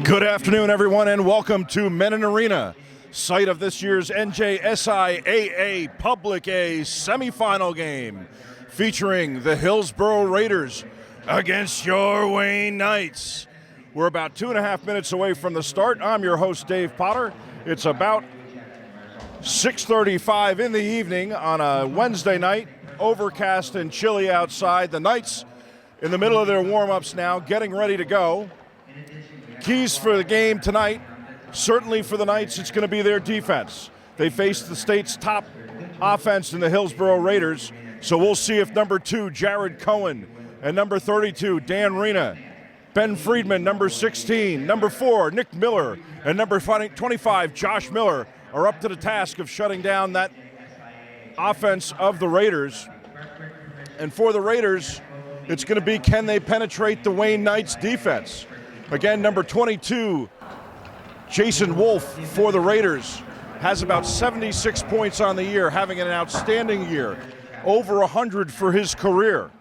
Good afternoon, everyone, and welcome to Menin Arena, site of this year's NJSIAA Public A semifinal game, featuring the Hillsborough Raiders against your Wayne Knights. We're about 2.5 minutes away from the start. I'm your host, Dave Potter. It's about 6:35 in the evening on a Wednesday night, overcast and chilly outside. The Knights in the middle of their warm-ups now, getting ready to go. Keys for the game tonight, certainly for the Knights, it's going to be their defense. They face the state's top offense in the Hillsborough Raiders, so we'll see if number 2, Jared Cohen, and number 32, Dan Rena, Ben Friedman, number 16, number 4, Nick Miller, and number 25, Josh Miller, are up to the task of shutting down that offense of the Raiders. And for the Raiders, it's going to be, can they penetrate the Wayne Knights defense? Again, number 22, Jason Wolf for the Raiders, has about 76 points on the year, having an outstanding year, over 100 for his career.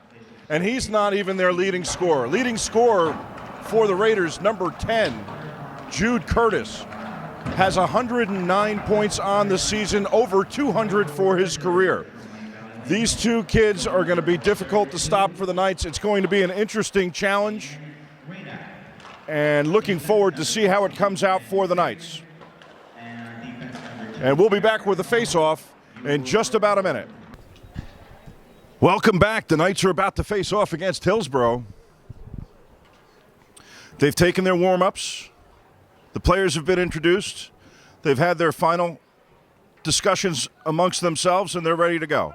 And he's not even their leading scorer. Leading scorer for the Raiders, number 10, Jude Curtis, has 109 points on the season, over 200 for his career. These two kids are going to be difficult to stop for the Knights. It's going to be an interesting challenge, and looking forward to see how it comes out for the Knights. And we'll be back with the face-off in just about a minute. Welcome back. The Knights are about to face off against Hillsborough. They've taken their warm-ups. The players have been introduced. They've had their final discussions amongst themselves, and they're ready to go.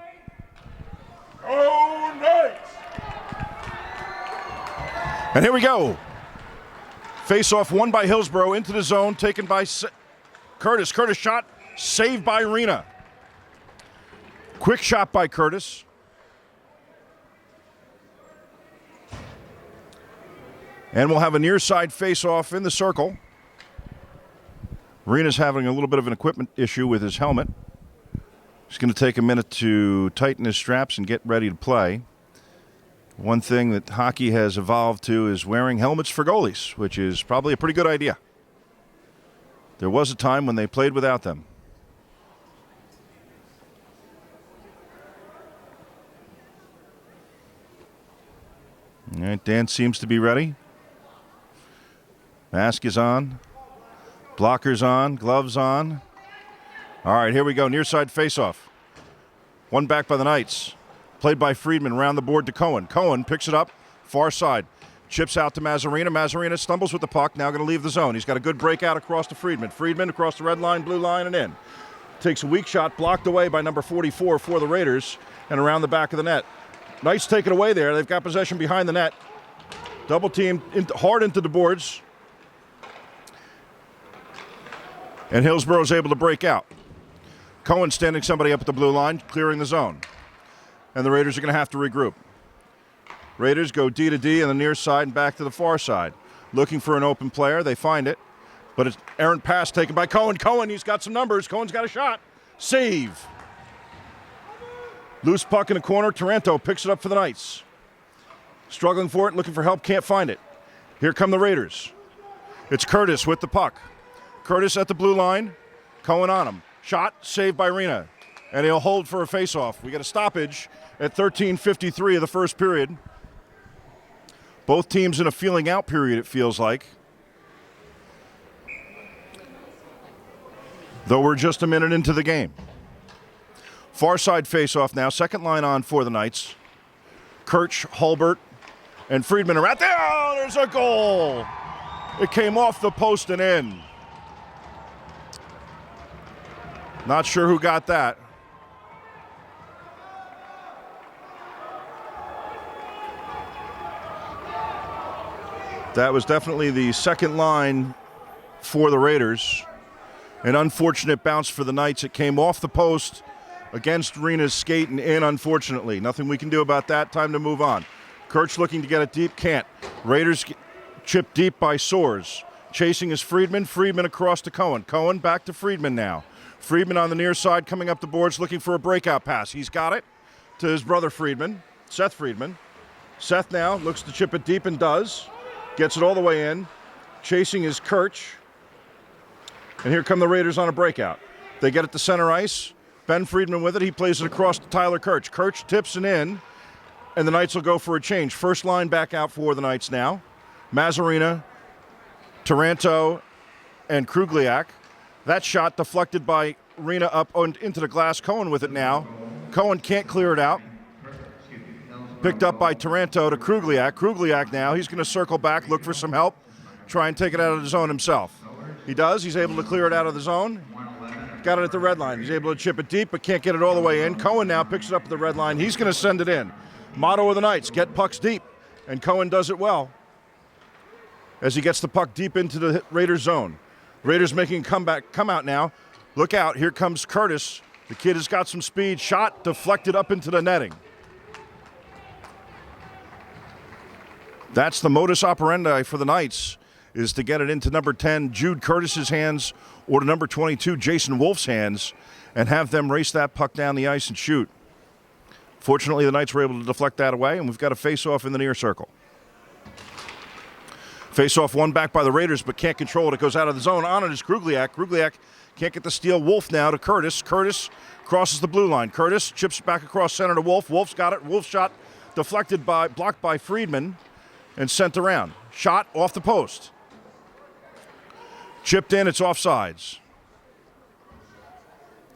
Oh, Knights! And here we go. Face-off won by Hillsborough, into the zone, taken by Curtis. Curtis shot, saved by Rena. Quick shot by Curtis. And we'll have a near side face-off in the circle. Rena's having a little bit of an equipment issue with his helmet. He's going to take a minute to tighten his straps and get ready to play. One thing that hockey has evolved to is wearing helmets for goalies, which is probably a pretty good idea. There was a time when they played without them. All right, Dan seems to be ready. Mask is on. Blockers on. Gloves on. All right, here we go. Near side faceoff. One back by the Knights. Played by Friedman, around the board to Cohen. Cohen picks it up, far side. Chips out to Mazzarina. Mazzarina stumbles with the puck, now going to leave the zone. He's got a good breakout across to Friedman. Friedman across the red line, blue line, and in. Takes a weak shot, blocked away by number 44 for the Raiders, and around the back of the net. Knights take it away there. They've got possession behind the net. Double team hard into the boards. And Hillsborough's able to break out. Cohen standing somebody up at the blue line, clearing the zone. And the Raiders are going to have to regroup. Raiders go D to D on the near side and back to the far side. Looking for an open player. They find it. But it's errant pass taken by Cohen. Cohen, he's got some numbers. Cohen's got a shot. Save. Loose puck in the corner. Taranto picks it up for the Knights. Struggling for it, looking for help, can't find it. Here come the Raiders. It's Curtis with the puck. Curtis at the blue line. Cohen on him. Shot, saved by Rena. And he'll hold for a faceoff. We got a stoppage at 13:53 of the first period. Both teams in a feeling out period, it feels like. Though we're just a minute into the game. Far side faceoff now. Second line on for the Knights. Kirch, Hulbert, and Friedman are out there. Oh, there's a goal. It came off the post and in. Not sure who got that. That was definitely the second line for the Raiders. An unfortunate bounce for the Knights. It came off the post against Rena's skate and in, unfortunately. Nothing we can do about that. Time to move on. Kirch looking to get it deep. Can't. Raiders chip deep by Soares. Chasing is Friedman. Friedman across to Cohen. Cohen back to Friedman now. Friedman on the near side coming up the boards looking for a breakout pass. He's got it to his brother Friedman, Seth Friedman. Seth now looks to chip it deep and does. Gets it all the way in. Chasing is Kirch. And here come the Raiders on a breakout. They get it to center ice. Ben Friedman with it. He plays it across to Tyler Kirch. Kirch tips it in, and the Knights will go for a change. First line back out for the Knights now. Mazzarina, Taranto, and Krugliak. That shot deflected by Rena up into the glass. Cohen with it now. Cohen can't clear it out. Picked up by Taranto to Krugliak. Krugliak now, he's going to circle back, look for some help, try and take it out of the zone himself. He does. He's able to clear it out of the zone. Got it at the red line. He's able to chip it deep, but can't get it all the way in. Cohen now picks it up at the red line. He's going to send it in. Motto of the Knights, get pucks deep. And Cohen does it well as he gets the puck deep into the Raiders zone. Raiders making a comeback, come out now. Look out, here comes Curtis. The kid has got some speed. Shot deflected up into the netting. That's the modus operandi for the Knights, is to get it into number 10, Jude Curtis's hands, or to number 22, Jason Wolf's hands, and have them race that puck down the ice and shoot. Fortunately, the Knights were able to deflect that away, and we've got a face-off in the near circle. Face-off won back by the Raiders, but can't control it. It goes out of the zone. On it is Krugliak. Krugliak can't get the steal. Wolf now to Curtis. Curtis crosses the blue line. Curtis chips back across center to Wolf. Wolf's got it. Wolf's shot deflected blocked by Friedman and sent around. Shot off the post. Chipped in, it's offsides.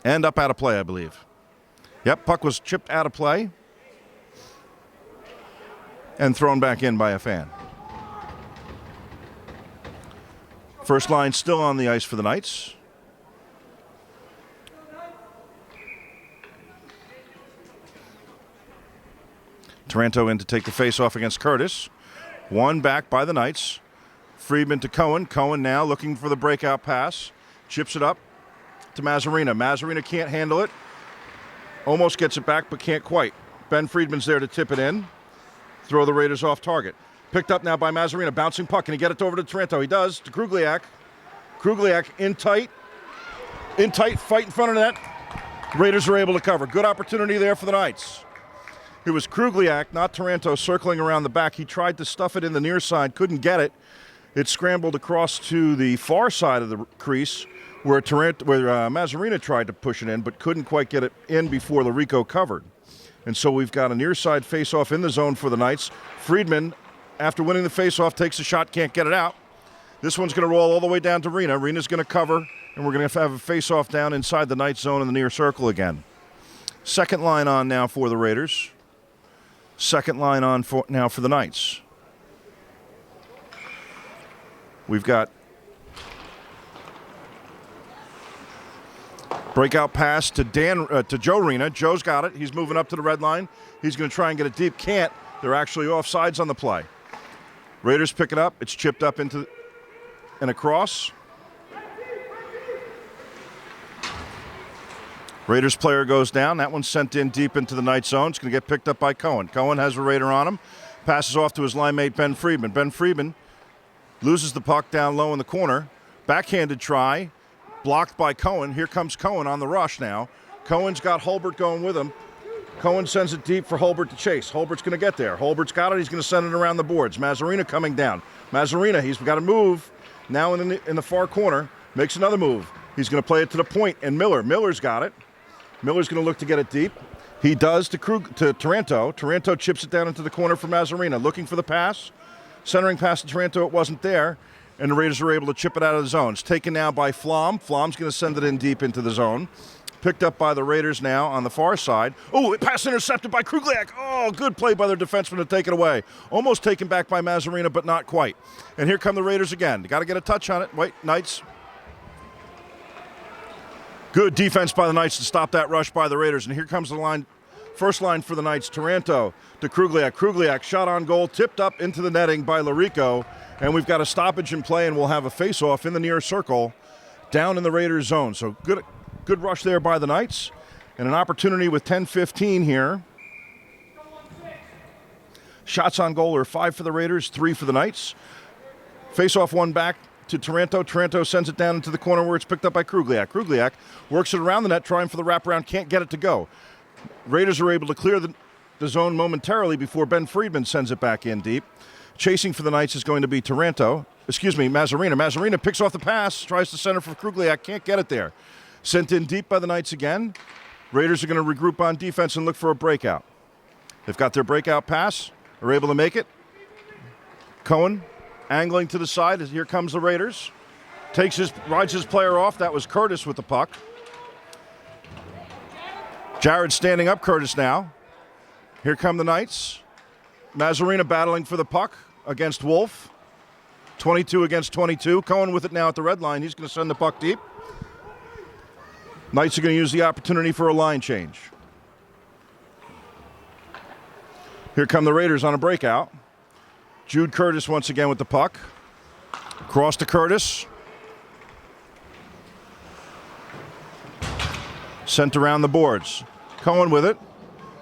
And up out of play, I believe. Yep, puck was chipped out of play and thrown back in by a fan. First line still on the ice for the Knights. Taranto in to take the face-off against Curtis. One back by the Knights. Friedman to Cohen. Cohen now looking for the breakout pass. Chips it up to Mazzarina. Mazzarina can't handle it. Almost gets it back, but can't quite. Ben Friedman's there to tip it in. Throw the Raiders off target. Picked up now by Mazzarina. Bouncing puck. Can he get it over to Taranto? He does. To Krugliak. Krugliak in tight. In tight. Fight in front of net. Raiders are able to cover. Good opportunity there for the Knights. It was Krugliak, not Taranto, circlling around the back. He tried to stuff it in the near side. Couldn't get it. It scrambled across to the far side of the crease where Mazzarina tried to push it in, but couldn't quite get it in before Larico covered. And so we've got a near side face-off in the zone for the Knights. Friedman, after winning the face-off, takes a shot, can't get it out. This one's going to roll all the way down to Rena. Rena's going to cover, and we're going to have a face-off down inside the Knights zone in the near circle again. Second line on now for the Raiders. Second line on now for the Knights. We've got breakout pass to Joe Rena. Joe's got it. He's moving up to the red line. He's going to try and get it deep. Can't. They're actually offsides on the play. Raiders pick it up. It's chipped up into and across. Raiders player goes down. That one's sent in deep into the Knights zone. It's going to get picked up by Cohen. Cohen has a Raider on him. Passes off to his line mate Ben Friedman. Ben Friedman loses the puck down low in the corner. Backhanded try. Blocked by Cohen. Here comes Cohen on the rush now. Cohen's got Hulbert going with him. Cohen sends it deep for Hulbert to chase. Hulbert's going to get there. Hulbert's got it. He's going to send it around the boards. Mazzarina coming down. Mazzarina, he's got to move. Now in the far corner. Makes another move. He's going to play it to the point. And Miller's got it. Miller's going to look to get it deep. He does to Taranto. Taranto chips it down into the corner for Mazzarina. Looking for the pass. Centering pass to Taranto. It wasn't there. And the Raiders are able to chip it out of the zone. It's taken now by Flom. Flom's going to send it in deep into the zone. Picked up by the Raiders now on the far side. Oh, pass intercepted by Krugliak. Oh, good play by their defenseman to take it away. Almost taken back by Mazzarina, but not quite. And here come the Raiders again. They got to get a touch on it. Wait, Knights. Good defense by the Knights to stop that rush by the Raiders. And here comes the line. First line for the Knights. Taranto to Krugliak. Krugliak shot on goal, tipped up into the netting by Larico. And we've got a stoppage in play, and we'll have a face-off in the near circle down in the Raiders zone. So good rush there by the Knights. And an opportunity with 10:15 here. Shots on goal are 5 for the Raiders, 3 for the Knights. Face-off one back to Taranto. Taranto sends it down into the corner where it's picked up by Krugliak. Krugliak works it around the net, trying for the wraparound, can't get it to go. Raiders are able to clear the zone momentarily before Ben Friedman sends it back in deep. Chasing for the Knights is going to be Mazarina. Mazarina picks off the pass, tries to center for Krugliak, can't get it there. Sent in deep by the Knights again. Raiders are going to regroup on defense and look for a breakout. They've got their breakout pass, are able to make it. Cohen angling to the side. Here comes the Raiders. Rides his player off. That was Curtis with the puck. Jared standing up Curtis now. Here come the Knights. Mazarina battling for the puck against Wolf. 22 against 22. Cohen with it now at the red line. He's going to send the puck deep. Knights are going to use the opportunity for a line change. Here come the Raiders on a breakout. Jude Curtis once again with the puck. Cross to Curtis. Sent around the boards. Cohen with it.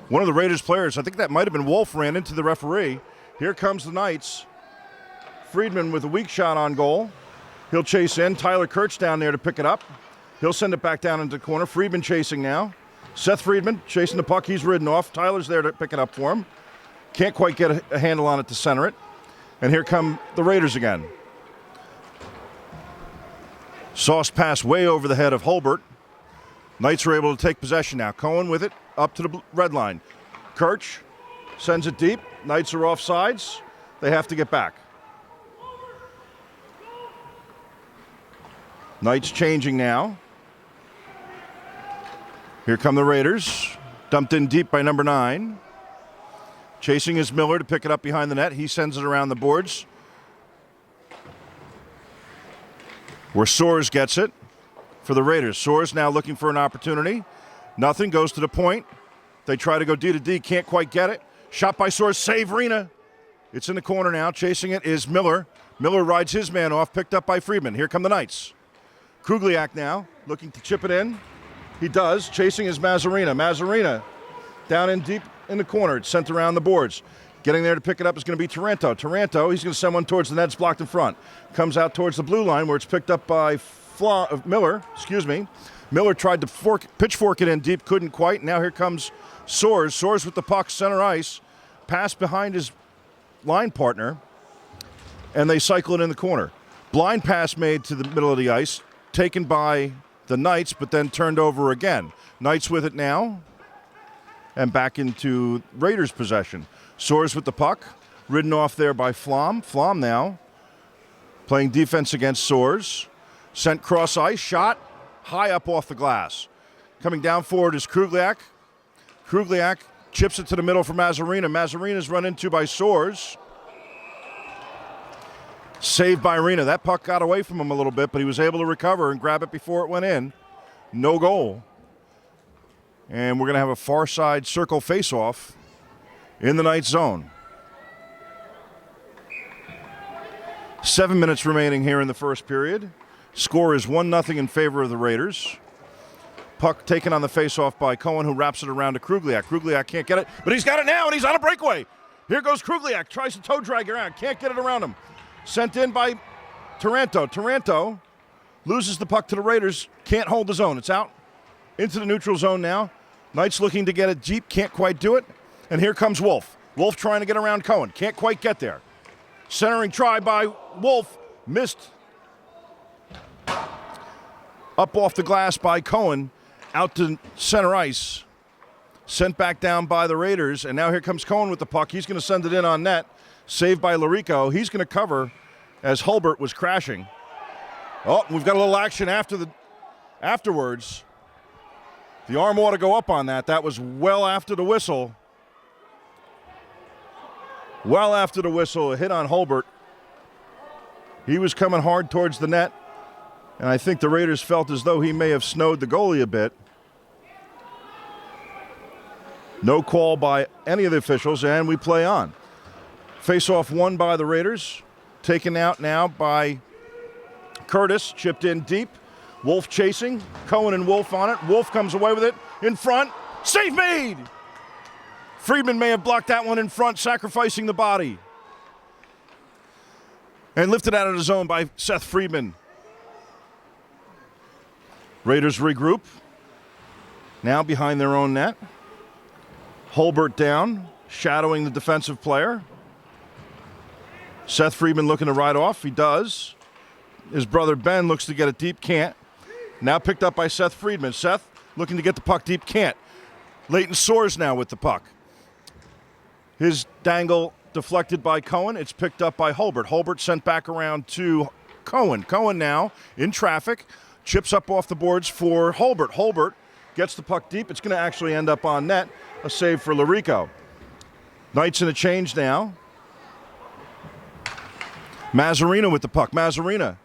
One of the Raiders players, I think that might have been Wolf, ran into the referee. Here comes the Knights. Friedman with a weak shot on goal. He'll chase in. Tyler Kurtz down there to pick it up. He'll send it back down into the corner. Friedman chasing now. Seth Friedman chasing the puck. He's ridden off. Tyler's there to pick it up for him. Can't quite get a handle on it to center it. And here come the Raiders again. Sauce pass way over the head of Hulbert. Knights are able to take possession now. Cohen with it up to the red line. Kirch sends it deep. Knights are off sides. They have to get back. Knights changing now. Here come the Raiders. Dumped in deep by number 9. Chasing is Miller to pick it up behind the net. He sends it around the boards. Where Soares gets it for the Raiders. Soares now looking for an opportunity. Nothing, goes to the point. They try to go D to D, can't quite get it. Shot by Soares, save Rena. It's in the corner now. Chasing it is Miller. Miller rides his man off, picked up by Friedman. Here come the Knights. Krugliak now looking to chip it in. He does. Chasing is Mazarina. Mazarina down in deep in the corner. It's sent around the boards. Getting there to pick it up is going to be Taranto. Taranto, he's going to send one towards the net. It's blocked in front. Comes out towards the blue line where it's picked up by Miller. Miller tried to pitchfork it in deep, couldn't quite. Now here comes Soares. Soares with the puck, center ice. Pass behind his line partner. And they cycle it in the corner. Blind pass made to the middle of the ice. Taken by the Knights, but then turned over again. Knights with it now. And back into Raiders' possession. Soares with the puck. Ridden off there by Flom. Flom now playing defense against Soares. Sent cross ice. Shot high up off the glass. Coming down forward is Krugliak. Krugliak chips it to the middle for Mazarina. Mazarina's run into by Soares. Saved by Rena. That puck got away from him a little bit, but he was able to recover and grab it before it went in. No goal. And we're going to have a far side circle face-off in the Knights zone. 7 minutes remaining here in the first period. Score is 1-0 in favor of the Raiders. Puck taken on the face-off by Cohen, who wraps it around to Krugliak. Krugliak can't get it, but he's got it now, and he's on a breakaway. Here goes Krugliak. Tries to toe drag around. Can't get it around him. Sent in by Taranto. Taranto loses the puck to the Raiders. Can't hold the zone. It's out into the neutral zone now. Knights looking to get it deep. Can't quite do it. And here comes Wolf. Wolf trying to get around Cohen. Can't quite get there. Centering try by Wolf. Missed. Up off the glass by Cohen. Out to center ice. Sent back down by the Raiders. And now here comes Cohen with the puck. He's going to send it in on net. Saved by Larico. He's going to cover as Hulbert was crashing. Oh, we've got a little action afterwards. The arm ought to go up on that. That was well after the whistle. Well after the whistle, a hit on Hulbert. He was coming hard towards the net, and I think the Raiders felt as though he may have snowed the goalie a bit. No call by any of the officials, and we play on. Face-off won by the Raiders. Taken out now by Curtis. Chipped in deep. Wolf chasing. Cohen and Wolf on it. Wolf comes away with it. In front. Save made! Friedman may have blocked that one in front, sacrificing the body. And lifted out of the zone by Seth Friedman. Raiders regroup. Now behind their own net. Hulbert down, shadowing the defensive player. Seth Friedman looking to ride off. He does. His brother Ben looks to get it deep. Can't. Now picked up by Seth Friedman. Seth looking to get the puck deep. Can't. Leighton Soares now with the puck. His dangle deflected by Cohen. It's picked up by Holbert. Holbert sent back around to Cohen. Cohen now in traffic. Chips up off the boards for Holbert. Holbert gets the puck deep. It's going to actually end up on net. A save for Larico. Knights in a change now. Mazzarino with the puck. Mazzarino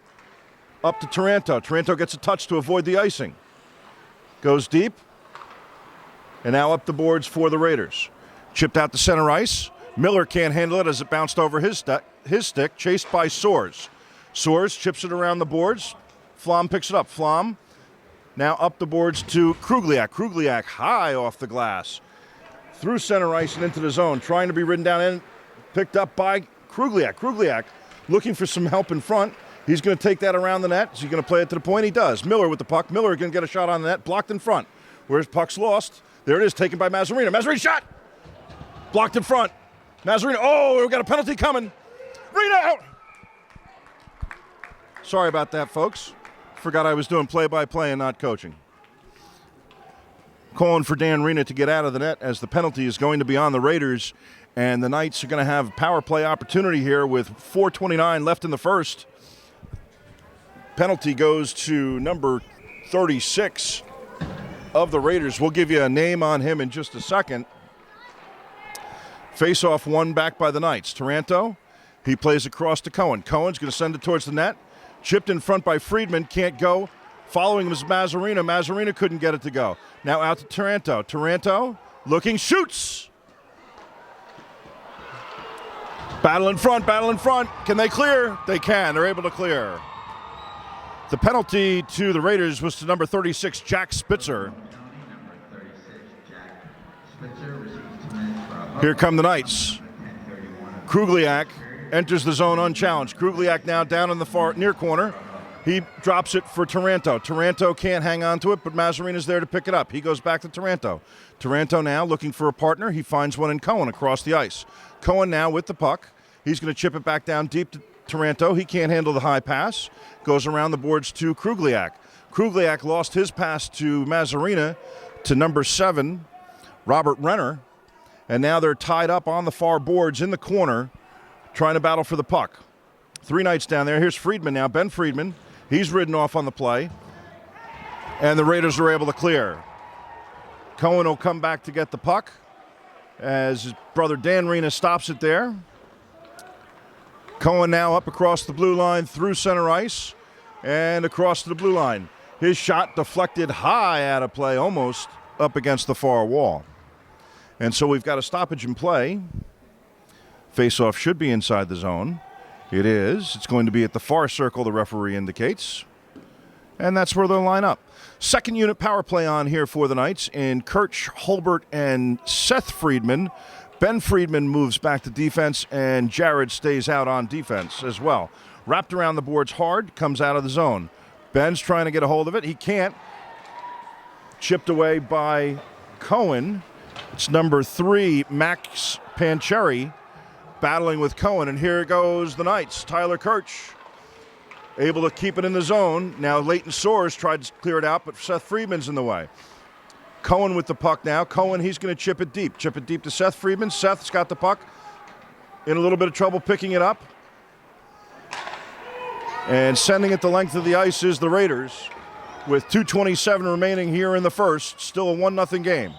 up to Taranto. Taranto gets a touch to avoid the icing. Goes deep. And now up the boards for the Raiders. Chipped out to center ice. Miller can't handle it as it bounced over his stick. Chased by Soares. Soares chips it around the boards. Flom picks it up. Flom now up the boards to Krugliak. Krugliak high off the glass. Through center ice and into the zone. Trying to be ridden down and picked up by Krugliak. Krugliak looking for some help in front. He's going to take that around the net. Is he going to play it to the point? He does. Miller with the puck. Miller going to get a shot on the net. Blocked in front. Where's puck's lost? There it is, taken by Mazzarino. Mazzarino shot! Blocked in front. Mazzarino. Oh, we've got a penalty coming. Read out! Sorry about that, folks. Forgot I was doing play-by-play and not coaching. Calling for Dan Rena to get out of the net as the penalty is going to be on the Raiders. And the Knights are going to have a power play opportunity here with 4:29 left in the first. Penalty goes to number 36 of the Raiders. We'll give you a name on him in just a second. Face-off won back by the Knights. Taranto, he plays across to Cohen. Cohen's going to send it towards the net. Chipped in front by Friedman, can't go. Following him is Mazzarino. Mazzarino couldn't get it to go. Now out to Taranto. Taranto looking, shoots. Battle in front, battle in front. Can they clear? They can. They're able to clear. The penalty to the Raiders was to number 36, Jack Spitzer. Here come the Knights. Krugliak enters the zone unchallenged. Krugliak now down in the far near corner. He drops it for Taranto. Taranto can't hang on to it, but Mazzarino's there to pick it up. He goes back to Taranto. Taranto now looking for a partner. He finds one in Cohen across the ice. Cohen now with the puck. He's going to chip it back down deep to Taranto. He can't handle the high pass. Goes around the boards to Krugliak. Krugliak lost his pass to Mazzarino to number 7, Robert Renner. And now they're tied up on the far boards in the corner, trying to battle for the puck. 3 Knights down there. Here's Friedman now, Ben Friedman. He's ridden off on the play. And the Raiders are able to clear. Cohen will come back to get the puck as his brother Dan Rena stops it there. Cohen now up across the blue line through center ice and across to the blue line. His shot deflected high out of play, almost up against the far wall. And so we've got a stoppage in play. Faceoff should be inside the zone. It is. It's going to be at the far circle, the referee indicates. And that's where they'll line up. Second unit power play on here for the Knights in Kirch, Holbert, and Seth Friedman. Ben Friedman moves back to defense, and Jared stays out on defense as well. Wrapped around the boards hard, comes out of the zone. Ben's trying to get a hold of it. He can't. Chipped away by Cohen. It's number 3, Max Pancheri, battling with Cohen, and here goes the Knights. Tyler Kirch able to keep it in the zone. Now Leighton Soares tried to clear it out, but Seth Friedman's in the way. Cohen with the puck now. Cohen, he's going to chip it deep. Chip it deep to Seth Friedman. Seth's got the puck. In a little bit of trouble picking it up. And sending it the length of the ice is the Raiders with 2:27 remaining here in the first. Still a 1-0 game.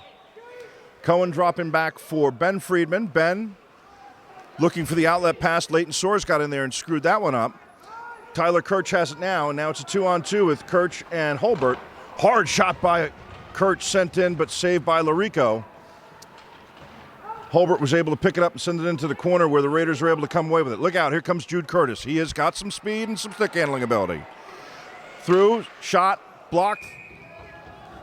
Cohen dropping back for Ben Friedman. Ben looking for the outlet pass. Leighton Soares got in there and screwed that one up. Tyler Kirch has it now, and now it's a 2-on-2 with Kirch and Holbert. Hard shot by Kirch sent in, but saved by Larico. Holbert was able to pick it up and send it into the corner where the Raiders were able to come away with it. Look out, here comes Jude Curtis. He has got some speed and some stick handling ability. Through, shot, blocked,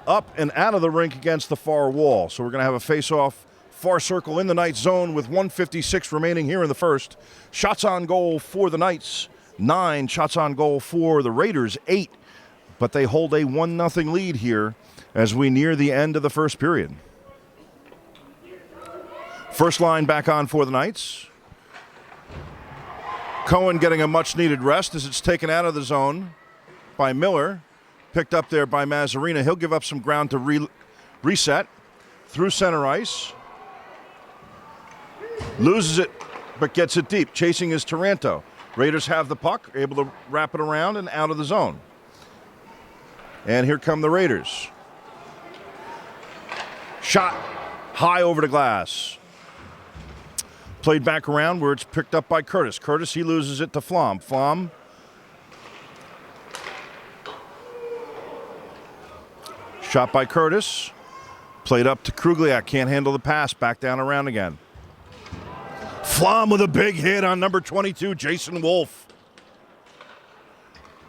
up and out of the rink against the far wall. So we're going to have a face-off far circle in the Knights zone with 1:56 remaining here in the first. Shots on goal for the Knights, 9. Shots on goal for the Raiders, 8. But they hold a 1-0 lead here as we near the end of the first period. First line back on for the Knights. Cohen getting a much-needed rest as it's taken out of the zone by Miller. Picked up there by Mazzarina. He'll give up some ground to reset through center ice. Loses it, but gets it deep. Chasing is Taranto. Raiders have the puck, able to wrap it around and out of the zone. And here come the Raiders. Shot high over the glass. Played back around where it's picked up by Curtis. Curtis, he loses it to Flom. Flom shot by Curtis. Played up to Krugliak. Can't handle the pass. Back down around again. Flom with a big hit on number 22, Jason Wolf.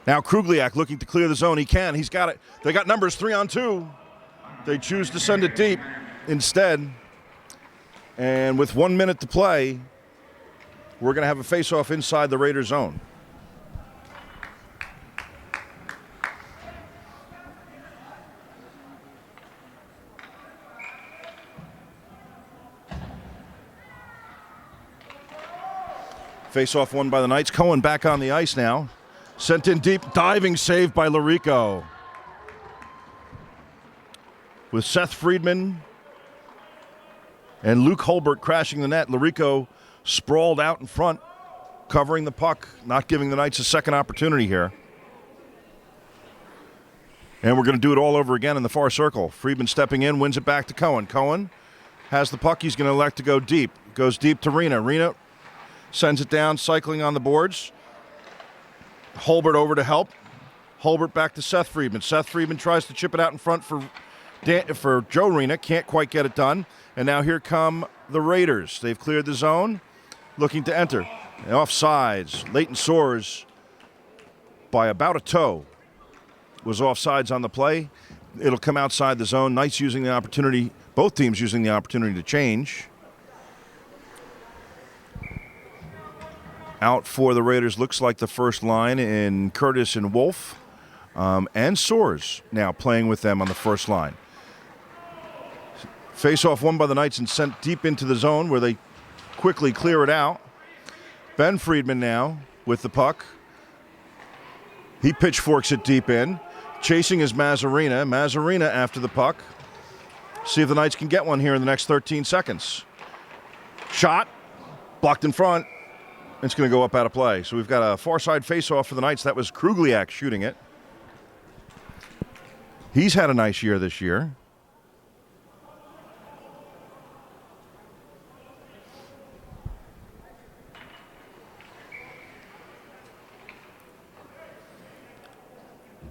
Now Krugliak looking to clear the zone. He can. He's got it. They got numbers 3-on-2. They choose to send it deep instead. And with 1 minute to play, we're going to have a face-off inside the Raiders zone. Face-off won by the Knights. Cohen back on the ice now. Sent in deep, diving save by Larico. With Seth Friedman and Luke Holbert crashing the net, Larico sprawled out in front, covering the puck, not giving the Knights a second opportunity here. And we're going to do it all over again in the far circle. Friedman stepping in, wins it back to Cohen. Cohen has the puck. He's going to elect to go deep. Goes deep to Rena. Rena sends it down, cycling on the boards. Holbert over to help. Holbert back to Seth Friedman. Seth Friedman tries to chip it out in front for Joe Rena. Can't quite get it done. And now here come the Raiders. They've cleared the zone, looking to enter. And offsides. Leighton Soares by about a toe was offsides on the play. It'll come outside the zone. Knights using the opportunity, both teams using the opportunity to change. Out for the Raiders looks like the first line in Curtis and Wolf. And Soares now playing with them on the first line. Face-off won by the Knights and sent deep into the zone where they quickly clear it out. Ben Friedman now with the puck. He pitchforks it deep in. Chasing is Mazzarina. Mazzarina after the puck. See if the Knights can get one here in the next 13 seconds. Shot. Blocked in front. It's going to go up out of play. So we've got a far side face-off for the Knights. That was Krugliak shooting it. He's had a nice year this year.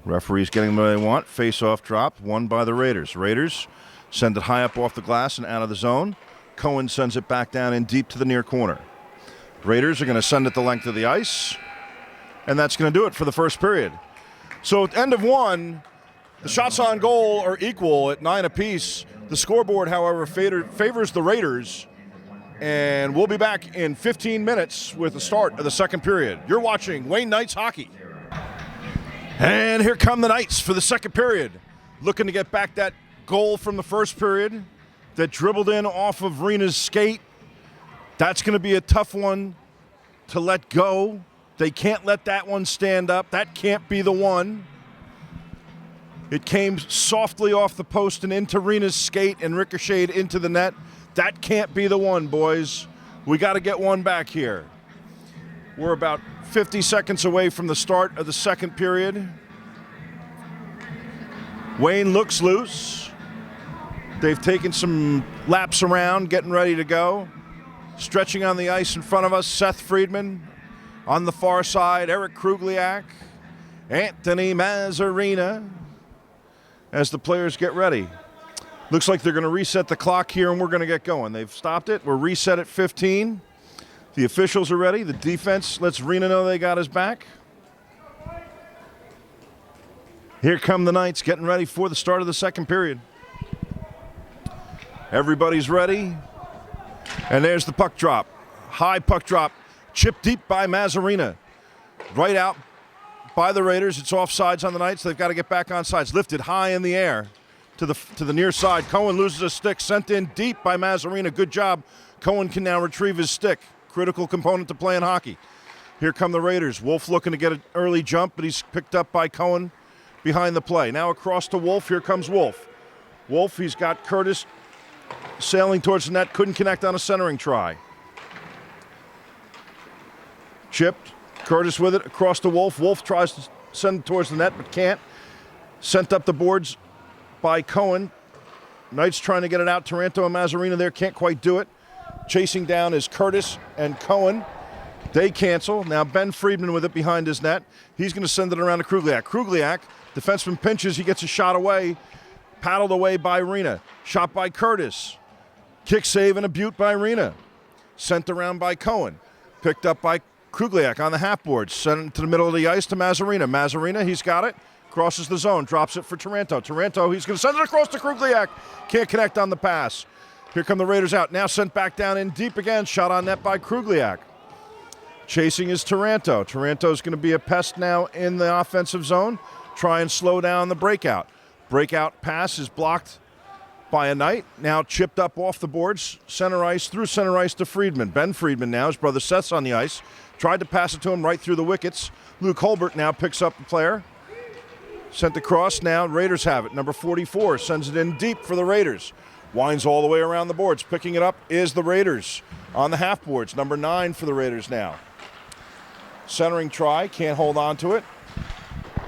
Referees getting what they want. Face-off drop, won by the Raiders. Raiders send it high up off the glass and out of the zone. Cohen sends it back down in deep to the near corner. Raiders are going to send it the length of the ice, and that's going to do it for the first period. So at the end of one, the shots on goal are equal at 9 apiece. The scoreboard, however, favors the Raiders, and we'll be back in 15 minutes with the start of the second period. You're watching Wayne Knights hockey. And here come the Knights for the second period, looking to get back that goal from the first period that dribbled in off of Rena's skate. That's going to be a tough one to let go. They can't let that one stand up. That can't be the one. It came softly off the post and into Rena's skate and ricocheted into the net. That can't be the one, boys. We got to get one back here. We're about 50 seconds away from the start of the second period. Wayne looks loose. They've taken some laps around, getting ready to go. Stretching on the ice in front of us, Seth Friedman. On the far side, Eric Krugliak, Anthony Mazzarina. As the players get ready. Looks like they're going to reset the clock here and we're going to get going. They've stopped it. We're reset at 15. The officials are ready. The defense lets Rena know they got his back. Here come the Knights getting ready for the start of the second period. Everybody's ready. And there's the puck drop. High puck drop. Chipped deep by Mazzarina. Right out by the Raiders. It's offsides on the Knights. They've got to get back on sides. Lifted high in the air to the near side. Cohen loses a stick. Sent in deep by Mazzarina. Good job. Cohen can now retrieve his stick. Critical component to playing hockey. Here come the Raiders. Wolf looking to get an early jump, but he's picked up by Cohen behind the play. Now across to Wolf. Here comes Wolf. Wolf, he's got Curtis sailing towards the net. Couldn't connect on a centering try. Chipped. Curtis with it across to Wolf. Wolf tries to send it towards the net, but can't. Sent up the boards by Cohen. Knights trying to get it out. Taranto and Mazzarina there can't quite do it. Chasing down is Curtis and Cohen. They cancel. Now Ben Friedman with it behind his net. He's going to send it around to Krugliak. Krugliak, defenseman pinches. He gets a shot away. Paddled away by Rena. Shot by Curtis. Kick save and a butte by Rena. Sent around by Cohen. Picked up by Krugliak on the half board. Sent it to the middle of the ice to Mazzarina. Mazzarina, he's got it. Crosses the zone. Drops it for Taranto. Taranto, he's going to send it across to Krugliak. Can't connect on the pass. Here come the Raiders out. Now sent back down in deep again. Shot on net by Krugliak. Chasing is Taranto. Taranto's going to be a pest now in the offensive zone. Try and slow down the breakout. Breakout pass is blocked by a Knight. Now chipped up off the boards. Center ice, through center ice to Friedman. Ben Friedman now, his brother Seth's on the ice. Tried to pass it to him right through the wickets. Luke Holbert now picks up the player. Sent across now. Raiders have it. Number 44 sends it in deep for the Raiders. Winds all the way around the boards. Picking it up is the Raiders on the half boards. Number 9 for the Raiders now. Centering try. Can't hold on to it.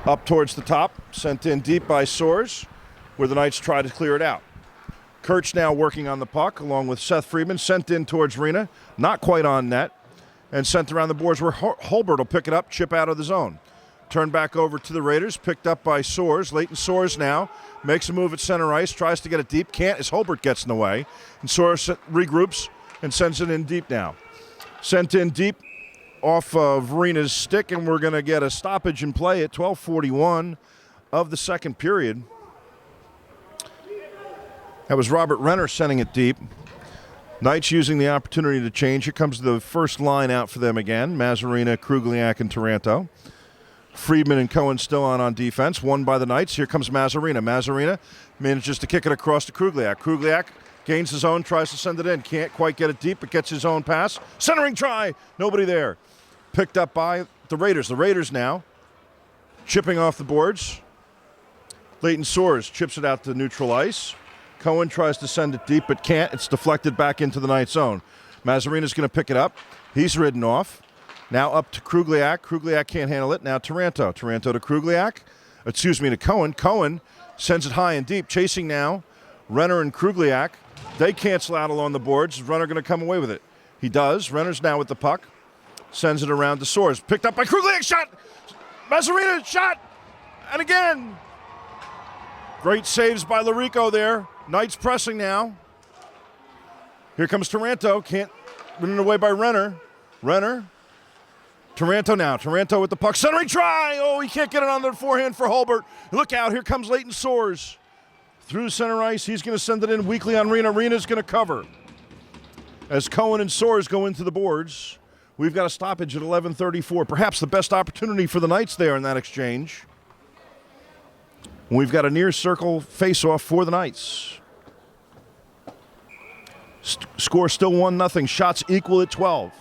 Up towards the top. Sent in deep by Soares, where the Knights try to clear it out. Kurtz now working on the puck along with Seth Friedman. Sent in towards Rena. Not quite on net. And sent around the boards where Holbert will pick it up. Chip out of the zone. Turned back over to the Raiders. Picked up by Soares. Leighton Soares now makes a move at center ice. Tries to get it deep. Can't as Holbert gets in the way. And Soares regroups and sends it in deep now. Sent in deep off of Rena's stick, and we're going to get a stoppage in play at 12:41 of the second period. That was Robert Renner sending it deep. Knights using the opportunity to change. Here comes the first line out for them again. Mazzarina, Krugliak, and Taranto. Friedman and Cohen still on defense. Won by the Knights. Here comes Mazzarina. Mazzarina manages to kick it across to Krugliak. Krugliak gains his own, tries to send it in. Can't quite get it deep, but gets his own pass. Centering try. Nobody there. Picked up by the Raiders. The Raiders now chipping off the boards. Leighton Soares chips it out to neutral ice. Cohen tries to send it deep, but can't. It's deflected back into the Knights zone. Mazzarina's going to pick it up. He's ridden off. Now up to Krugliak. Krugliak can't handle it. Now Taranto. Taranto to Krugliak. To Cohen. Cohen sends it high and deep. Chasing now Renner and Krugliak. They cancel out along the boards. Is Renner going to come away with it? He does. Renner's now with the puck. Sends it around to Soares. Picked up by Krugliak. Shot. Mazzarina. Shot. And again. Great saves by Larico there. Knights pressing now. Here comes Taranto. Can't. Ridden away by Renner. Renner. Taranto now. Taranto with the puck. Centering try. Oh, he can't get it on the forehand for Holbert. Look out. Here comes Leighton Soares. Through center ice. He's going to send it in weakly on Rena. Rena's going to cover. As Cohen and Soares go into the boards, we've got a stoppage at 11:34. Perhaps the best opportunity for the Knights there in that exchange. We've got a near circle face-off for the Knights. Score still 1-0. Shots equal at 12.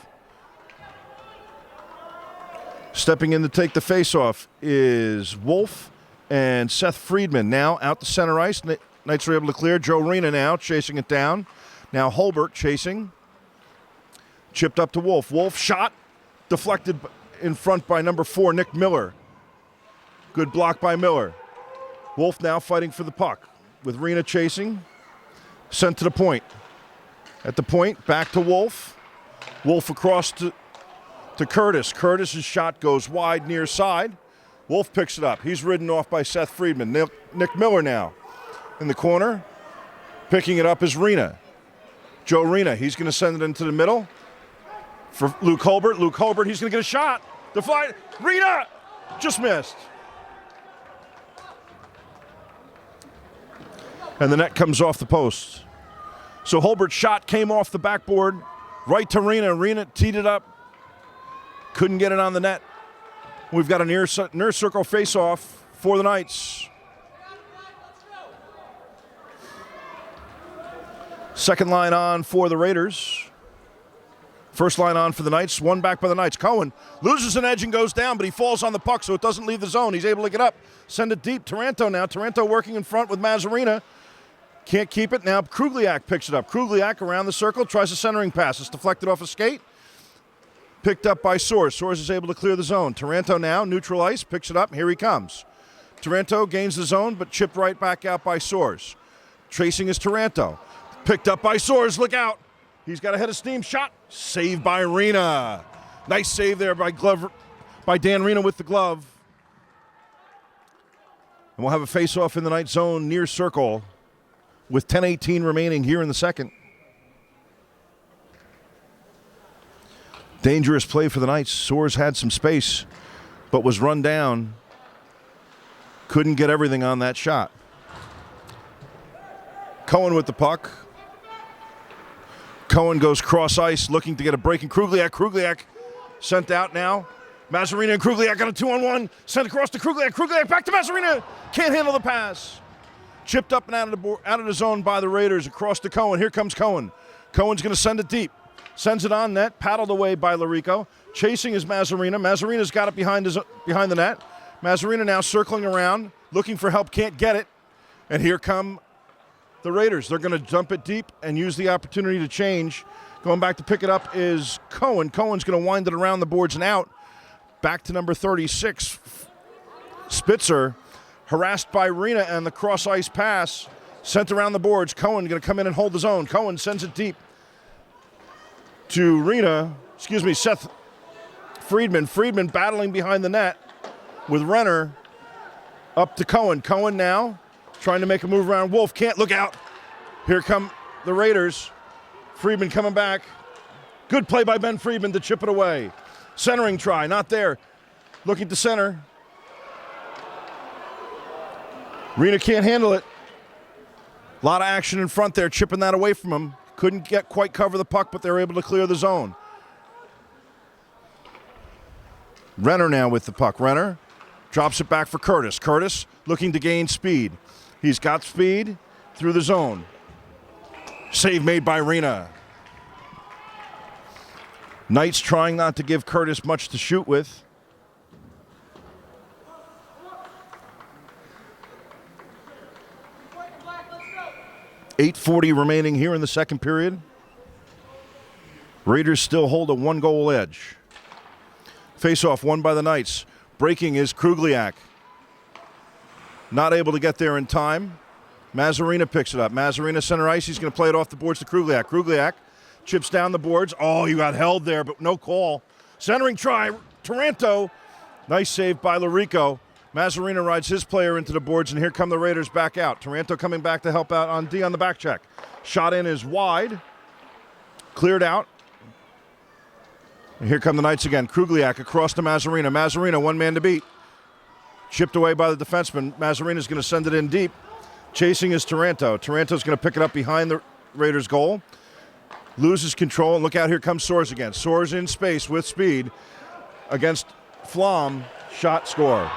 Stepping in to take the face-off is Wolf and Seth Friedman. Now out to center ice. Knights are able to clear. Joe Rena now chasing it down. Now Holbert chasing. Chipped up to Wolf. Wolf shot. Deflected in front by number 4, Nick Miller. Good block by Miller. Wolf now fighting for the puck with Rena chasing. Sent to the point. At the point, back to Wolf. Wolf across to Curtis. Curtis's shot goes wide near side. Wolf picks it up. He's ridden off by Seth Friedman. Nick Miller now in the corner. Picking it up is Rena. Joe Rena. He's going to send it into the middle for Luke Holbert. Luke Holbert, he's going to get a shot. Deflect. Rena just missed. And the net comes off the post. So Holbert's shot came off the backboard right to Rena. Rena teed it up. Couldn't get it on the net. We've got a near circle face-off for the Knights. Second line on for the Raiders. First line on for the Knights, one back by the Knights. Cohen loses an edge and goes down, but he falls on the puck, so it doesn't leave the zone. He's able to get up, send it deep. Taranto now. Taranto working in front with Mazarina. Can't keep it. Now Krugliak picks it up. Krugliak around the circle, tries a centering pass. It's deflected off a skate. Picked up by Soares. Soares is able to clear the zone. Taranto now, neutral ice, picks it up. Here he comes. Taranto gains the zone, but chipped right back out by Soares. Tracing is Taranto. Picked up by Soares. Look out. He's got a head of steam. Shot. Saved by Rena. Nice save there by Dan Rena with the glove. And we'll have a face-off in the Knight zone near circle with 10:18 remaining here in the second. Dangerous play for the Knights. Soares had some space, but was run down. Couldn't get everything on that shot. Cohen with the puck. Cohen goes cross ice, looking to get a break in Krugliak. Krugliak sent out now. Mazarina and Krugliak got a 2-on-1. Sent across to Krugliak. Krugliak back to Mazarina. Can't handle the pass. Chipped up and out of the zone by the Raiders. Across to Cohen. Here comes Cohen. Cohen's going to send it deep. Sends it on net. Paddled away by Larico. Chasing is Mazarina. Mazarina's got it behind the net. Mazarina now circling around, looking for help. Can't get it. And here come the Raiders. They're going to dump it deep and use the opportunity to change. Going back to pick it up is Cohen. Cohen's going to wind it around the boards and out. Back to number 36. Spitzer, harassed by Rena, and the cross-ice pass sent around the boards. Cohen going to come in and hold the zone. Cohen sends it deep to Seth Friedman. Friedman battling behind the net with Renner up to Cohen. Cohen now trying to make a move around Wolf. Can't. Look out. Here come the Raiders. Friedman coming back. Good play by Ben Friedman to chip it away. Centering try. Not there. Looking to center. Rena can't handle it. A lot of action in front there, chipping that away from him. Couldn't quite cover the puck, but they were able to clear the zone. Renner now with the puck. Renner drops it back for Curtis. Curtis looking to gain speed. He's got speed through the zone. Save made by Rena. Knights trying not to give Curtis much to shoot with. .840 remaining here in the second period. Raiders still hold a one-goal edge. Face-off won by the Knights. Breaking is Krugliak. Not able to get there in time. Mazarina picks it up. Mazarina center ice. He's going to play it off the boards to Krugliak. Krugliak chips down the boards. Oh, you got held there, but no call. Centering try. Taranto. Nice save by Larico. Mazarina rides his player into the boards, and here come the Raiders back out. Taranto coming back to help out on D on the back check. Shot in is wide. Cleared out. And here come the Knights again. Krugliak across to Mazarina. Mazarina, one man to beat. Chipped away by the defenseman. Mazarina's going to send it in deep. Chasing is Taranto. Taranto's going to pick it up behind the Raiders' goal. Loses control, and look out, here comes Soares again. Soares in space with speed against Flom. Shot, score.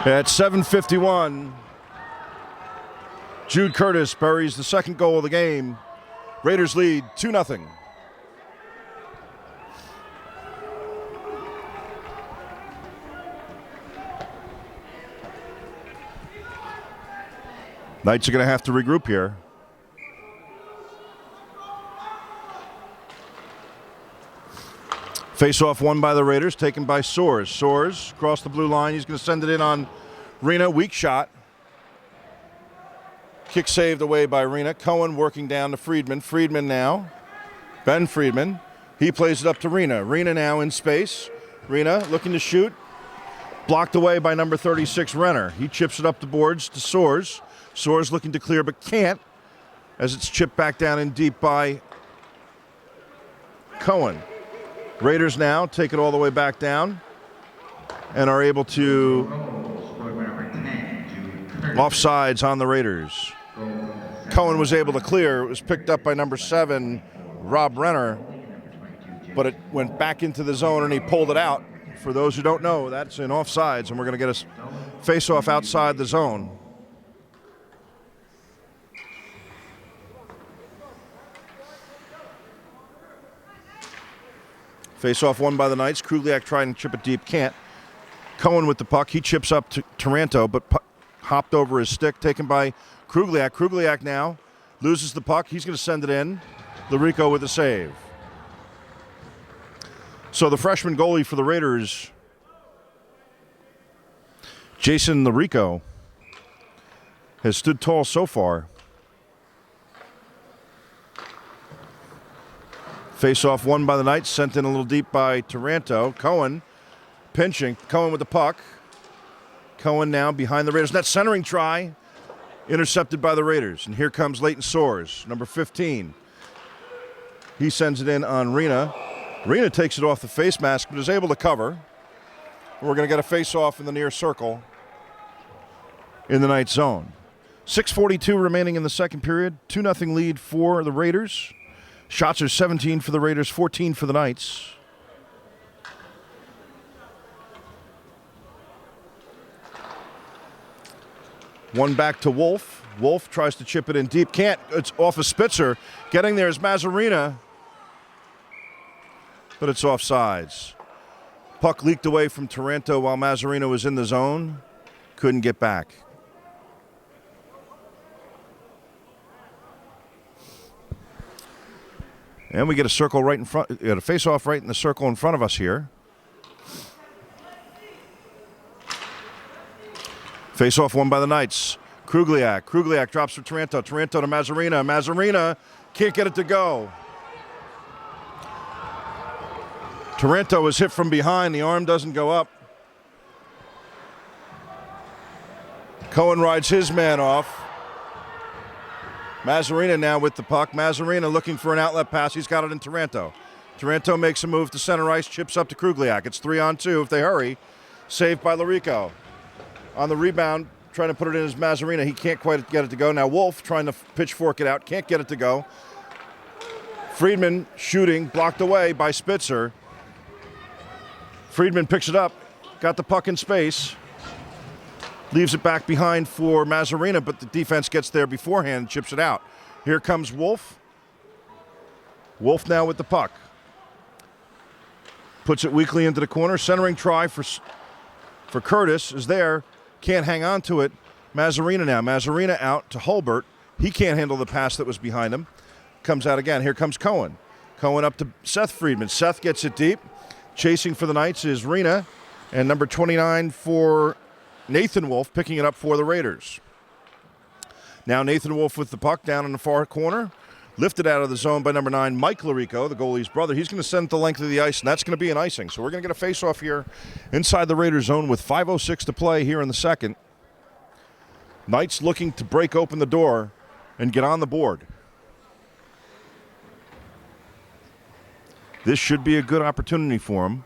At 7:51, Jude Curtis buries the second goal of the game. Raiders lead 2-0. Knights are going to have to regroup here. Face-off won by the Raiders, taken by Soares. Soares across the blue line. He's going to send it in on Rena. Weak shot. Kick saved away by Rena. Cohen working down to Friedman. Friedman now. Ben Friedman. He plays it up to Rena. Rena now in space. Rena looking to shoot. Blocked away by number 36, Renner. He chips it up the boards to Soares. Soares looking to clear but can't, as it's chipped back down in deep by Cohen. Raiders now take it all the way back down and are able to offsides on the Raiders. Cohen was able to clear. It was picked up by number 7, Rob Renner, but it went back into the zone and he pulled it out. For those who don't know, that's in offsides, and we're going to get a face-off outside the zone. Face-off won by the Knights. Krugliak trying to chip it deep, can't. Cohen with the puck. He chips up to Taranto, but hopped over his stick, taken by Krugliak. Krugliak now loses the puck. He's going to send it in. Larico with the save. So the freshman goalie for the Raiders, Jason Larico, has stood tall so far. Face-off won by the Knights, sent in a little deep by Taranto. Cohen pinching. Cohen with the puck. Cohen now behind the Raiders. Net centering try, intercepted by the Raiders. And here comes Leighton Soares, number 15. He sends it in on Rena. Rena takes it off the face mask, but is able to cover. We're going to get a face-off in the near circle in the Knights zone. 6:42 remaining in the second period. 2-0 lead for the Raiders. Shots are 17 for the Raiders, 14 for the Knights. One back to Wolf. Wolf tries to chip it in deep. Can't. It's off of Spitzer. Getting there is Mazzarina. But it's offsides. Puck leaked away from Taranto while Mazzarina was in the zone. Couldn't get back. And we get a circle right in front. We got a face-off right in the circle in front of us here. Face-off won by the Knights. Krugliak. Krugliak drops for Taranto. Taranto to Mazzarina. Mazzarina can't get it to go. Taranto was hit from behind. The arm doesn't go up. Cohen rides his man off. Mazzarina now with the puck. Mazzarina looking for an outlet pass. He's got it in Taranto. Taranto makes a move to center ice, chips up to Krugliak. It's 3-on-2 if they hurry. Saved by Larico. On the rebound, trying to put it in as Mazzarina. He can't quite get it to go. Now Wolf trying to pitchfork it out. Can't get it to go. Friedman shooting, blocked away by Spitzer. Friedman picks it up. Got the puck in space. Leaves it back behind for Mazzarina, but the defense gets there beforehand and chips it out. Here comes Wolf. Wolf now with the puck. Puts it weakly into the corner. Centering try for Curtis is there. Can't hang on to it. Mazzarina now. Mazzarina out to Hulbert. He can't handle the pass that was behind him. Comes out again. Here comes Cohen. Cohen up to Seth Friedman. Seth gets it deep. Chasing for the Knights is Rena. And number 29 for Nathan Wolf, picking it up for the Raiders. Now Nathan Wolf with the puck down in the far corner. Lifted out of the zone by number 9, Mike Larico, the goalie's brother. He's going to send it the length of the ice, and that's going to be an icing. So we're going to get a face-off here inside the Raiders zone with 5:06 to play here in the second. Knights looking to break open the door and get on the board. This should be a good opportunity for them.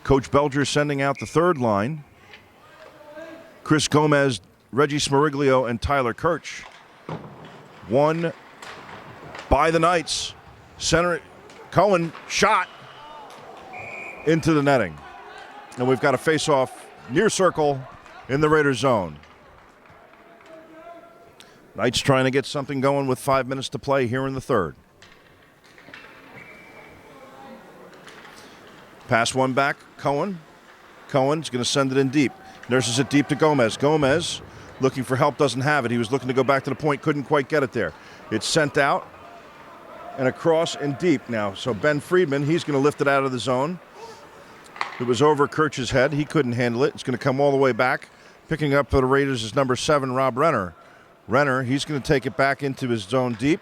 Coach Belger sending out the third line. Chris Gomez, Reggie Smariglio, and Tyler Kirch. One by the Knights. Center, Cohen shot into the netting. And we've got a face-off near circle in the Raiders zone. Knights trying to get something going with 5 minutes to play here in the third. Pass one back, Cohen. Cohen's going to send it in deep. Nurses it deep to Gomez. Gomez looking for help, doesn't have it. He was looking to go back to the point, couldn't quite get it there. It's sent out and across and deep now. So Ben Friedman, he's going to lift it out of the zone. It was over Kirch's head. He couldn't handle it. It's going to come all the way back. Picking up for the Raiders is number 7, Rob Renner. Renner, he's going to take it back into his zone deep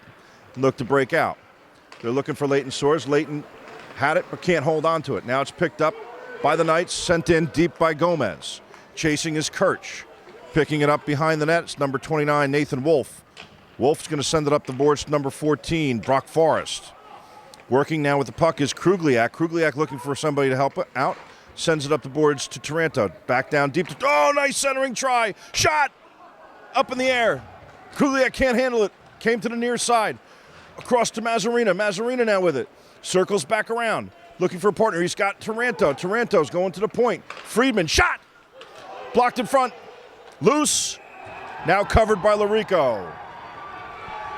and look to break out. They're looking for Leighton Soares. Leighton had it but can't hold on to it. Now it's picked up by the Knights, sent in deep by Gomez. Chasing is Kirch. Picking it up behind the net, it's number 29, Nathan Wolf. Wolf's going to send it up the boards to number 14, Brock Forrest. Working now with the puck is Krugliak. Krugliak looking for somebody to help out. Sends it up the boards to Taranto. Back down deep. Oh, nice centering try. Shot! Up in the air. Krugliak can't handle it. Came to the near side. Across to Mazzarina. Mazzarina now with it. Circles back around. Looking for a partner. He's got Taranto. Taranto's going to the point. Friedman, shot! Blocked in front. Loose. Now covered by Larico.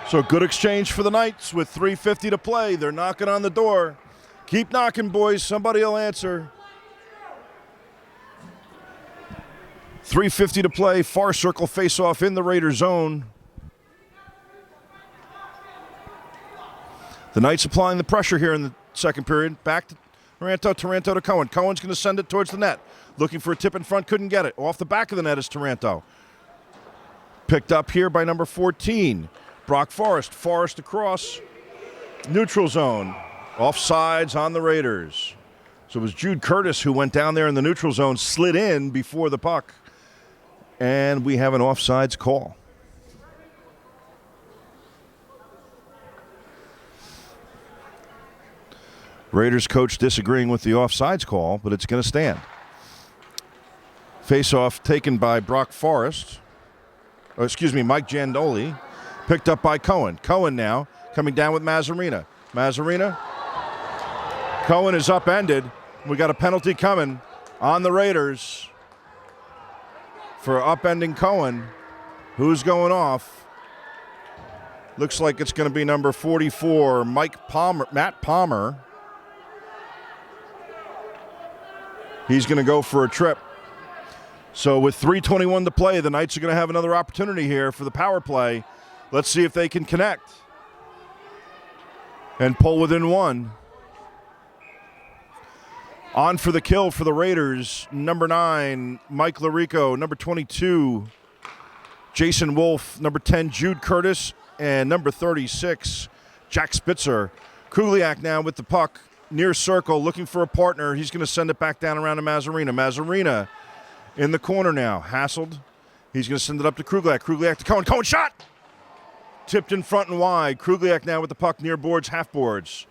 So good exchange for the Knights with 3:50 to play. They're knocking on the door. Keep knocking, boys. Somebody will answer. 3:50 to play. Far circle face-off in the Raider zone. The Knights applying the pressure here in the second period. Back to Taranto to Cohen. Cohen's going to send it towards the net. Looking for a tip in front, couldn't get it. Off the back of the net is Taranto. Picked up here by number 14, Brock Forrest. Forrest across. Neutral zone. Offsides on the Raiders. So it was Jude Curtis who went down there in the neutral zone, slid in before the puck. And we have an offsides call. Raiders coach disagreeing with the offsides call, but it's going to stand. Face-off taken by Brock Forrest. Mike Giandoli. Picked up by Cohen. Cohen now coming down with Mazzarina. Cohen is upended. We got a penalty coming on the Raiders for upending Cohen. Who's going off? Looks like it's going to be number 44, Matt Palmer. He's going to go for a trip. So with 3:21 to play, the Knights are going to have another opportunity here for the power play. Let's see if they can connect and pull within one. On for the kill for the Raiders, number 9, Mike Larico, number 22, Jason Wolf, number 10, Jude Curtis, and number 36, Jack Spitzer. Kugliak now with the puck. Near circle, looking for a partner. He's going to send it back down around to Mazzarina. Mazzarina in the corner now. Hassled. He's going to send it up to Kugliak. Kugliak to Cohen. Cohen shot! Tipped in front and wide. Kugliak now with the puck near boards, half boards.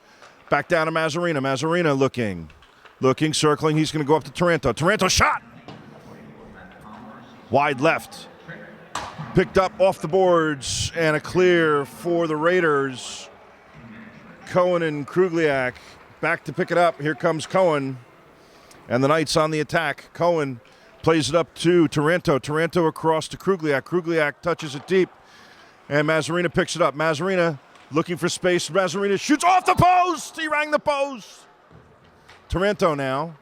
Back down to Mazzarina. Mazzarina looking, circling. He's going to go up to Taranto. Taranto shot! Wide left. Picked up off the boards and a clear for the Raiders. Cohen and Kugliak. Back to pick it up. Here comes Cohen. And the Knights on the attack. Cohen plays it up to Taranto. Taranto across to Kugliak. Kugliak touches it deep. And Mazzarina picks it up. Mazzarina looking for space. Mazzarina shoots off the post. He rang the post. Taranto now.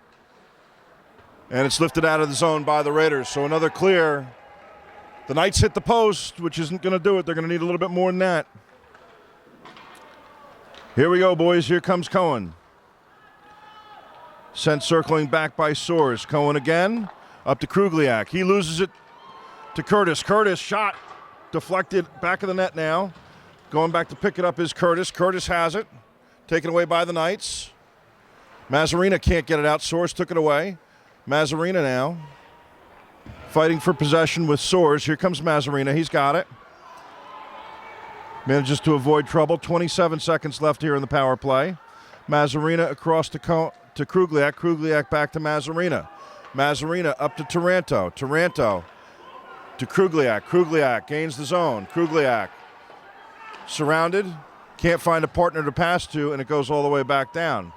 And it's lifted out of the zone by the Raiders. So another clear. The Knights hit the post, which isn't going to do it. They're going to need a little bit more than that. Here we go, boys. Here comes Cohen. Sent circling back by Soares. Cohen again. Up to Kugliak. He loses it to Curtis. Curtis shot. Deflected. Back of the net now. Going back to pick it up is Curtis. Curtis has it. Taken away by the Knights. Mazzarina can't get it out. Soares took it away. Mazzarina now. Fighting for possession with Soares. Here comes Mazzarina. He's got it. Manages to avoid trouble. 27 seconds left here in the power play. Mazzarina across to Kugliak. Kugliak back to Mazzarina. Mazzarina up to Taranto. Taranto to Kugliak. Kugliak gains the zone. Kugliak surrounded. Can't find a partner to pass to, and it goes all the way back down.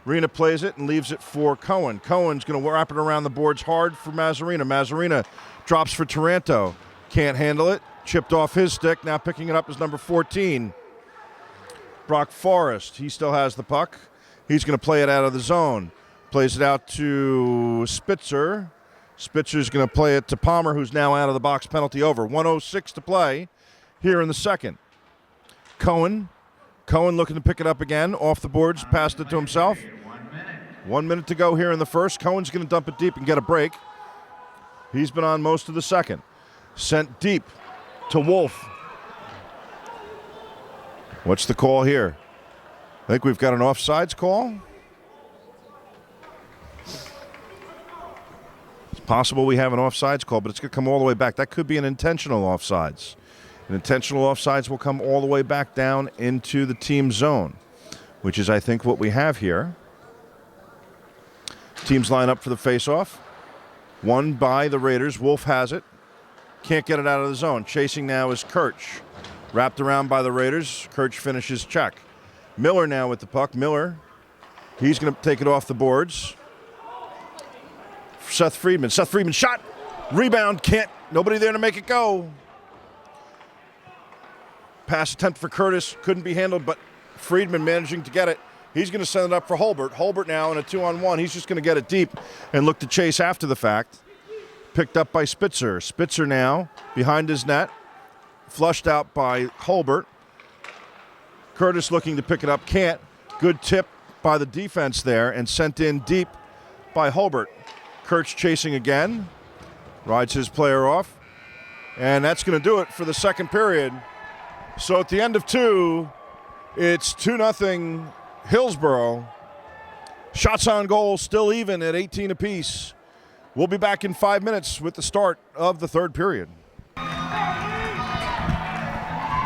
Rena plays it and leaves it for Cohen. Cohen's going to wrap it around the boards hard for Mazzarina. Mazzarina drops for Taranto. Can't handle it. Chipped off his stick. Now picking it up is number 14, Brock Forrest. He still has the puck. He's going to play it out of the zone. Plays it out to Spitzer. Spitzer's going to play it to Palmer, who's now out of the box. Penalty over. 1:06 to play here in the second. Cohen looking to pick it up again. Off the boards, passed it to himself. 1 minute to go here in the first. Cohen's going to dump it deep and get a break. He's been on most of the second. Sent deep to Wolf. What's the call here? I think we've got an offsides call. It's possible we have an offsides call, but it's going to come all the way back. That could be an intentional offsides. An intentional offsides will come all the way back down into the team zone, which is, I think, what we have here. Teams line up for the faceoff. Won by the Raiders. Wolf has it. Can't get it out of the zone. Chasing now is Kirch. Wrapped around by the Raiders. Kirch finishes check. Miller now with the puck. Miller, he's going to take it off the boards. Seth Friedman. Seth Friedman shot. Rebound. Can't. Nobody there to make it go. Pass attempt for Curtis. Couldn't be handled, but Friedman managing to get it. He's going to send it up for Holbert. Holbert now in a 2-on-1. He's just going to get it deep and look to chase after the fact. Picked up by Spitzer. Spitzer now behind his net. Flushed out by Holbert. Curtis looking to pick it up. Can't. Good tip by the defense there and sent in deep by Holbert. Kurtz chasing again. Rides his player off. And that's going to do it for the second period. So at the end of 2, it's 2-0 Hillsborough. Shots on goal still even at 18 apiece. We'll be back in 5 minutes with the start of the third period.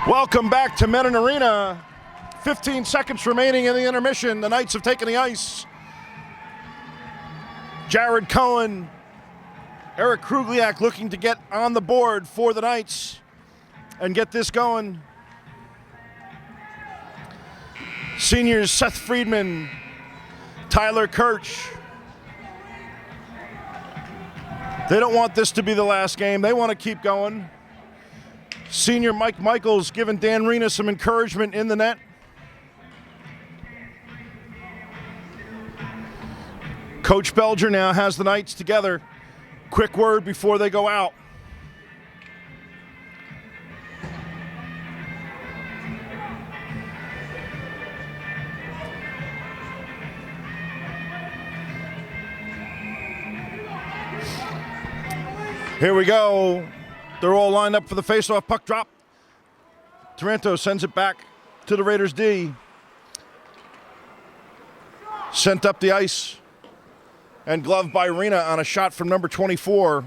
Welcome back to Menin Arena. 15 seconds remaining in the intermission. The Knights have taken the ice. Jared Cohen, Eric Krugliak looking to get on the board for the Knights and get this going. Seniors Seth Friedman, Tyler Kirch. They don't want this to be the last game. They want to keep going. Senior Mike Michaels giving Dan Rena some encouragement in the net. Coach Belger now has the Knights together. Quick word before they go out. Here we go. They're all lined up for the face-off. Puck drop. Taranto sends it back to the Raiders D. Sent up the ice. And gloved by Rena on a shot from number 24.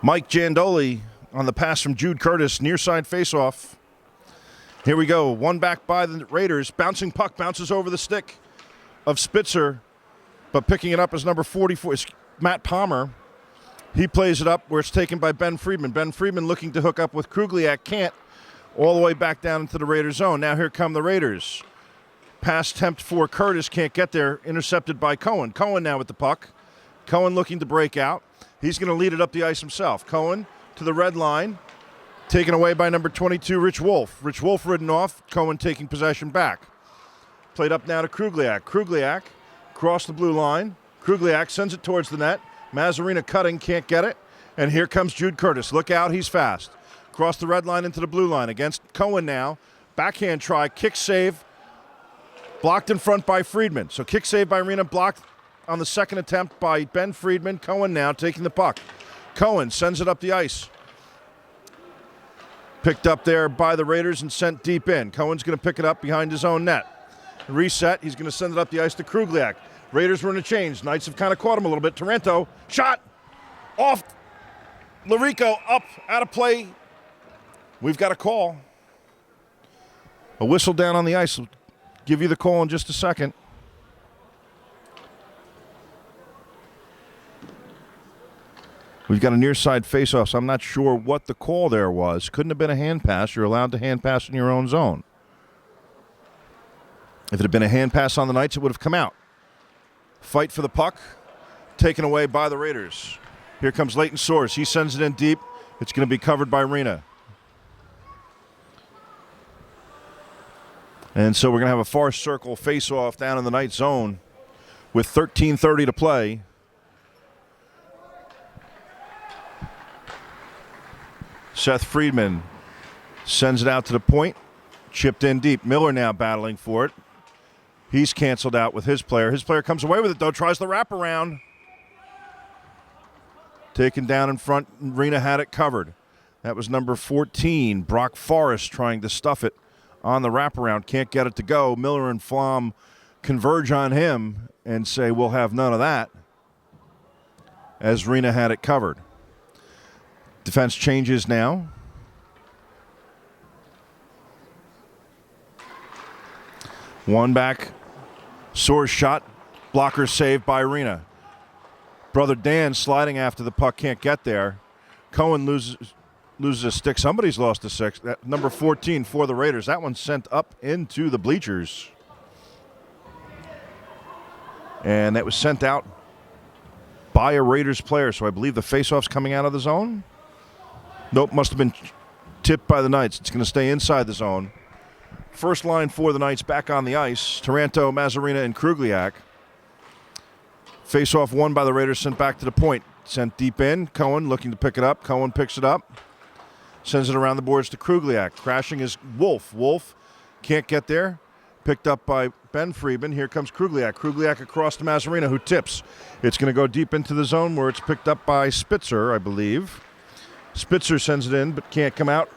Mike Jandoli on the pass from Jude Curtis. Near side face-off. Here we go. One back by the Raiders. Bouncing puck bounces over the stick of Spitzer, but picking it up is number 44, is Matt Palmer. He plays it up where it's taken by Ben Friedman. Ben Friedman looking to hook up with Krugliak, can't, all the way back down into the Raiders zone. Now here come the Raiders. Pass attempt for Curtis, can't get there, intercepted by Cohen. Cohen now with the puck. Cohen looking to break out. He's going to lead it up the ice himself. Cohen to the red line, taken away by number 22, Rich Wolf. Rich Wolf ridden off, Cohen taking possession back. Played up now to Krugliak. Krugliak across the blue line. Krugliak sends it towards the net. Mazzarina cutting, can't get it. And here comes Jude Curtis. Look out, he's fast. Across the red line into the blue line against Cohen now. Backhand try, kick save. Blocked in front by Friedman. So kick save by Rena, blocked on the second attempt by Ben Friedman. Cohen now taking the puck. Cohen sends it up the ice. Picked up there by the Raiders and sent deep in. Cohen's going to pick it up behind his own net. Reset, he's going to send it up the ice to Krugliak. Raiders were in a change. Knights have kind of caught him a little bit. Taranto, shot, off. Larico up, out of play. We've got a call. A whistle down on the ice. We'll give you the call in just a second. We've got a near side face-off, so I'm not sure what the call there was. Couldn't have been a hand pass. You're allowed to hand pass in your own zone. If it had been a hand pass on the Knights, it would have come out. Fight for the puck, taken away by the Raiders. Here comes Leighton Soares. He sends it in deep. It's going to be covered by Rena. And so we're going to have a far circle face-off down in the Knights zone with 13:30 to play. Seth Friedman sends it out to the point. Chipped in deep. Miller now battling for it. He's canceled out with his player. His player comes away with it, though, tries the wraparound. Taken down in front. Rena had it covered. That was number 14, Brock Forrest, trying to stuff it on the wraparound. Can't get it to go. Miller and Flom converge on him and say, we'll have none of that, as Rena had it covered. Defense changes now. One back. Soares shot. Blocker saved by Rena. Brother Dan sliding after the puck, can't get there. Cohen loses a stick. Somebody's lost a stick. That number 14 for the Raiders. That one sent up into the bleachers. And that was sent out by a Raiders player. So I believe the faceoff's coming out of the zone. Nope, must have been tipped by the Knights. It's going to stay inside the zone. First line for the Knights back on the ice. Taranto, Mazarina, and Krugliak. Face-off won by the Raiders, sent back to the point. Sent deep in. Cohen looking to pick it up. Cohen picks it up. Sends it around the boards to Krugliak. Crashing is Wolf. Wolf can't get there. Picked up by Ben Friedman. Here comes Krugliak. Krugliak across to Mazarina, who tips. It's going to go deep into the zone where it's picked up by Spitzer, I believe. Spitzer sends it in, but can't come out.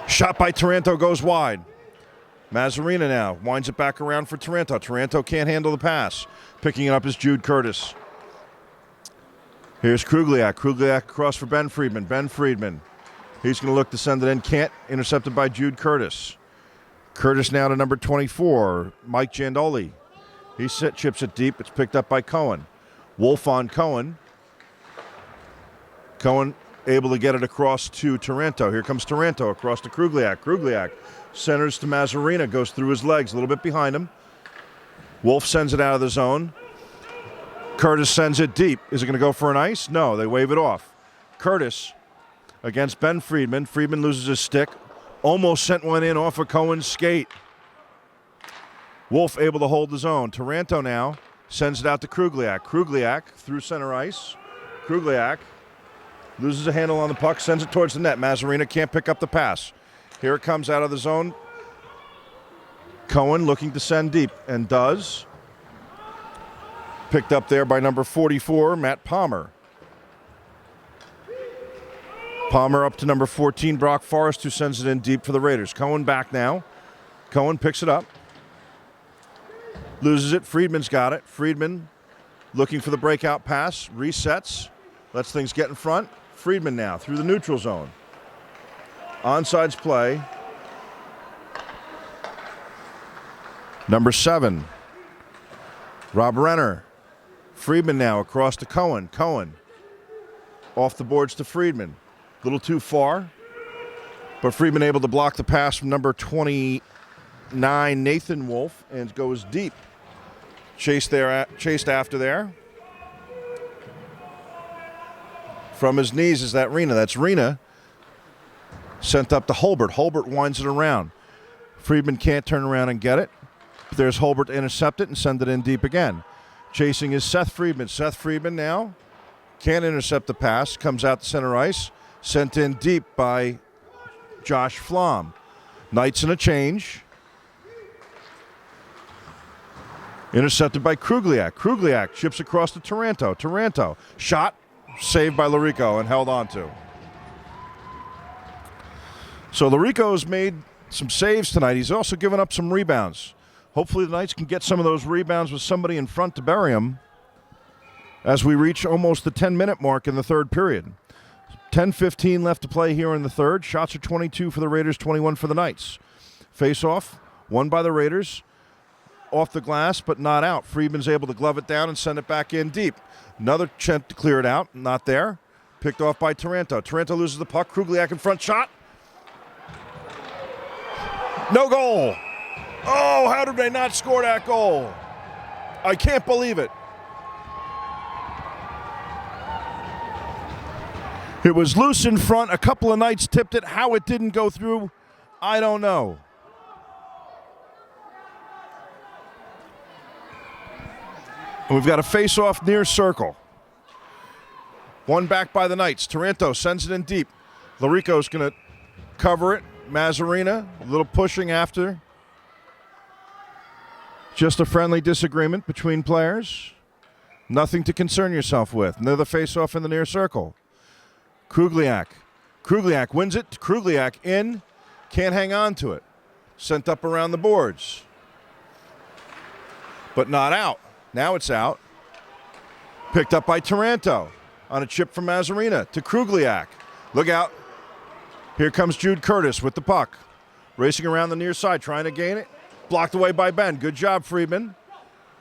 Shot by Taranto goes wide. Mazarina now winds it back around for Taranto. Taranto can't handle the pass. Picking it up is Jude Curtis. Here's Krugliak. Krugliak across for Ben Friedman. Ben Friedman. He's going to look to send it in. Can't. Intercepted by Jude Curtis. Curtis now to number 24, Mike Giandoli. He chips it deep. It's picked up by Cohen. Wolf on Cohen. Cohen able to get it across to Taranto. Here comes Taranto across to Krugliak. Krugliak centers to Mazarina. Goes through his legs, a little bit behind him. Wolf sends it out of the zone. Curtis sends it deep. Is it going to go for an ice? No, they wave it off. Curtis against Ben Friedman. Friedman loses his stick. Almost sent one in off of Cohen's skate. Wolf able to hold the zone. Taranto now sends it out to Krugliak. Krugliak through center ice. Krugliak loses a handle on the puck, sends it towards the net. Mazarina can't pick up the pass. Here it comes out of the zone. Cohen looking to send deep, and does. Picked up there by number 44, Matt Palmer. Palmer up to number 14, Brock Forrest, who sends it in deep for the Raiders. Cohen back now. Cohen picks it up. Loses it. Friedman's got it. Friedman looking for the breakout pass. Resets. Lets things get in front. Friedman now through the neutral zone. Onsides play. Number 7, Rob Renner. Friedman now across to Cohen. Cohen off the boards to Friedman. A little too far, but Friedman able to block the pass from number 29, Nathan Wolf, and goes deep. Chased after there. From his knees is that Rena. That's Rena. Sent up to Holbert. Holbert winds it around. Friedman can't turn around and get it. There's Holbert to intercept it and send it in deep again. Chasing is Seth Friedman. Seth Friedman now can't intercept the pass. Comes out to center ice. Sent in deep by Josh Flom. Knights in a change. Intercepted by Krugliak. Krugliak chips across to Taranto. Taranto shot, saved by Larico and held on to. So Larico's made some saves tonight. He's also given up some rebounds. Hopefully the Knights can get some of those rebounds with somebody in front to bury them as we reach almost the 10-minute mark in the third period. 10:15 left to play here in the third. Shots are 22 for the Raiders, 21 for the Knights. Face-off, won by the Raiders. Off the glass, but not out. Friedman's able to glove it down and send it back in deep. Another attempt to clear it out. Not there. Picked off by Taranto. Taranto loses the puck. Krugliak in front. Shot. No goal. Oh, how did they not score that goal? I can't believe it. It was loose in front. A couple of Knights tipped it. How it didn't go through, I don't know. And we've got a face-off near circle. One back by the Knights. Taranto sends it in deep. Larico's going to cover it. Mazarina, a little pushing after. Just a friendly disagreement between players. Nothing to concern yourself with. Another face-off in the near circle. Krugliak. Krugliak wins it. Krugliak in. Can't hang on to it. Sent up around the boards. But not out. Now it's out. Picked up by Taranto on a chip from Mazarina to Krugliak. Look out. Here comes Jude Curtis with the puck. Racing around the near side, trying to gain it. Blocked away by Ben. Good job, Friedman.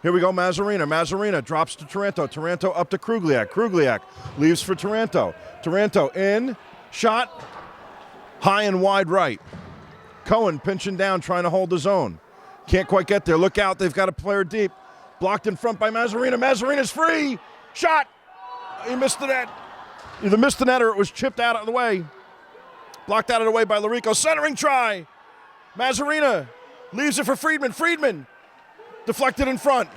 Here we go, Mazarina. Mazarina drops to Taranto. Taranto up to Krugliak. Krugliak leaves for Taranto. Taranto in. Shot. High and wide right. Cohen pinching down, trying to hold the zone. Can't quite get there. Look out. They've got a player deep. Blocked in front by Mazarina. Mazarina's free. Shot. He missed the net. Either missed the net or it was chipped out of the way. Blocked out of the way by Larico. Centering try. Mazzarina leaves it for Friedman. Friedman deflected in front.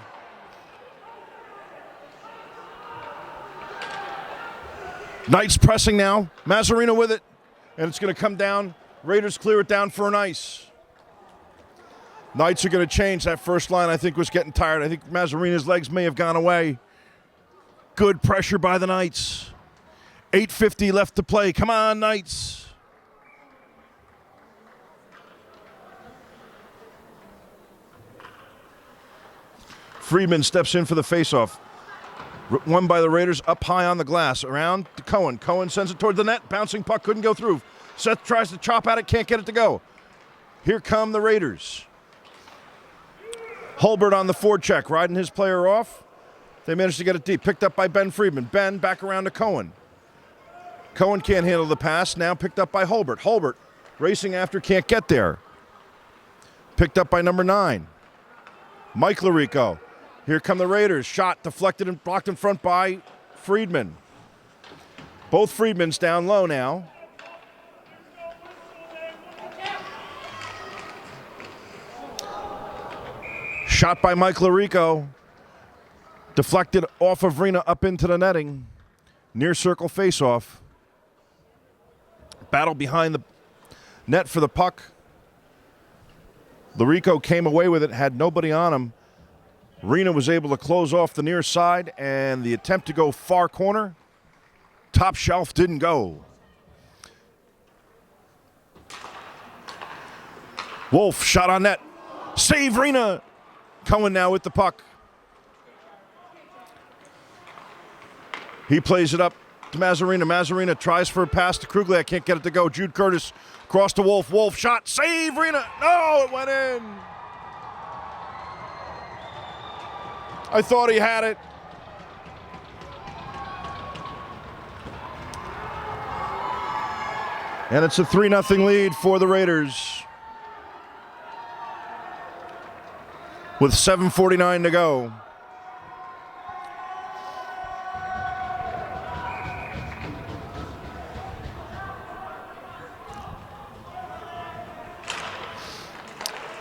Knights pressing now. Mazzarina with it. And it's going to come down. Raiders clear it down for an ice. Knights are going to change. That first line, I think, was getting tired. I think Mazzarina's legs may have gone away. Good pressure by the Knights. 8:50 left to play. Come on, Knights. Friedman steps in for the faceoff. Won by the Raiders, up high on the glass. Around to Cohen. Cohen sends it toward the net. Bouncing puck, couldn't go through. Seth tries to chop at it, can't get it to go. Here come the Raiders. Hulbert on the forecheck, riding his player off. They managed to get it deep. Picked up by Ben Friedman. Ben back around to Cohen. Cohen can't handle the pass. Now picked up by Hulbert. Hulbert racing after, can't get there. Picked up by number 9. Mike Larico. Here come the Raiders. Shot deflected and blocked in front by Friedman. Both Friedmans down low now. Shot by Mike Larico. Deflected off of Rena up into the netting. Near circle faceoff. Battle behind the net for the puck. Larico came away with it, had nobody on him. Rena was able to close off the near side, and the attempt to go far corner, top shelf didn't go. Wolf shot on net. Save Rena. Cohen now with the puck. He plays it up to Mazzarina. Mazzarina tries for a pass to Kruglia. Can't get it to go. Jude Curtis across to Wolf. Wolf shot. Save Rena. No, it went in. I thought he had it. And it's a 3-0 lead for the Raiders. With 7:49 to go.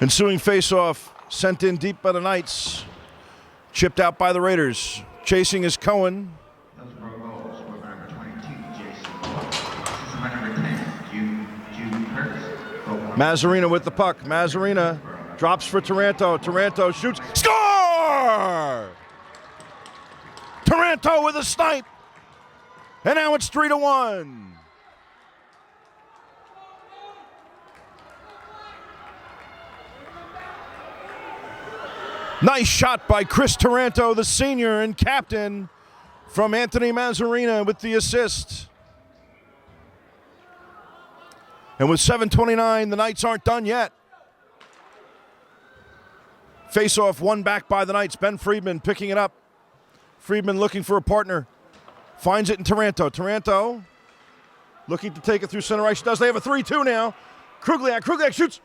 Ensuing faceoff sent in deep by the Knights. Chipped out by the Raiders. Chasing is Cohen. Mazzarina with the puck. Mazzarina drops for Taranto. Taranto shoots. Score! Taranto with a snipe. And now it's 3-1. Nice shot by Chris Taranto, the senior and captain, from Anthony Mazzarina with the assist. And with 7:29, the Knights aren't done yet. Face-off won back by the Knights. Ben Friedman picking it up. Friedman looking for a partner. Finds it in Taranto. Taranto looking to take it through center ice. Does. They have a 3-2 now. Kruglia. Kruglia shoots.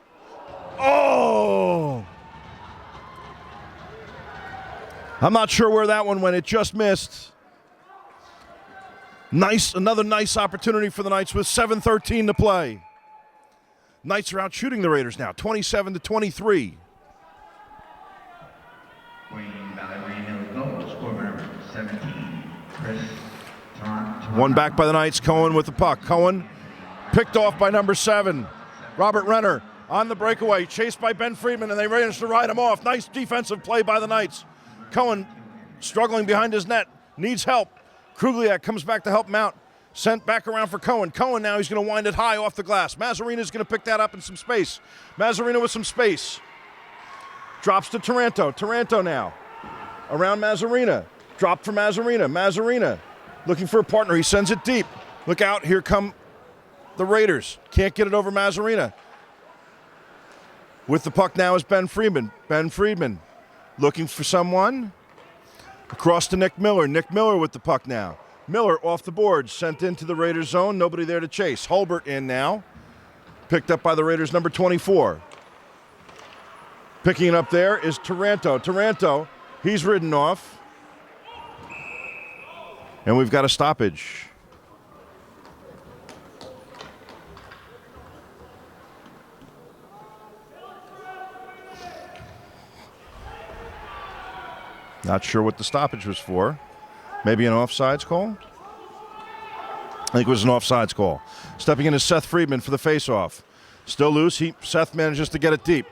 Oh! I'm not sure where that one went. It just missed. Nice, another nice opportunity for the Knights with 7:13 to play. Knights are out shooting the Raiders now, 27-23. One back by the Knights. Cohen with the puck. Cohen picked off by number 7. Robert Renner on the breakaway, chased by Ben Friedman, and they managed to ride him off. Nice defensive play by the Knights. Cohen struggling behind his net, needs help. Krugliak comes back to help him out. Sent back around for Cohen. Cohen now, he's going to wind it high off the glass. Mazzarina's going to pick that up in some space. Mazzarina with some space. Drops to Taranto. Taranto now around Mazzarina. Drop for Mazzarina. Mazzarina looking for a partner. He sends it deep. Look out, here come the Raiders. Can't get it over Mazzarina. With the puck now is Ben Friedman. Ben Friedman looking for someone. Across to Nick Miller. Nick Miller with the puck now. Miller off the boards, sent into the Raiders zone. Nobody there to chase. Hulbert in now. Picked up by the Raiders, number 24. Picking it up there is Taranto. Taranto, he's ridden off. And we've got a stoppage. Not sure what the stoppage was for. Maybe an offsides call? I think it was an offsides call. Stepping in is Seth Friedman for the faceoff. Still loose. Seth manages to get it deep.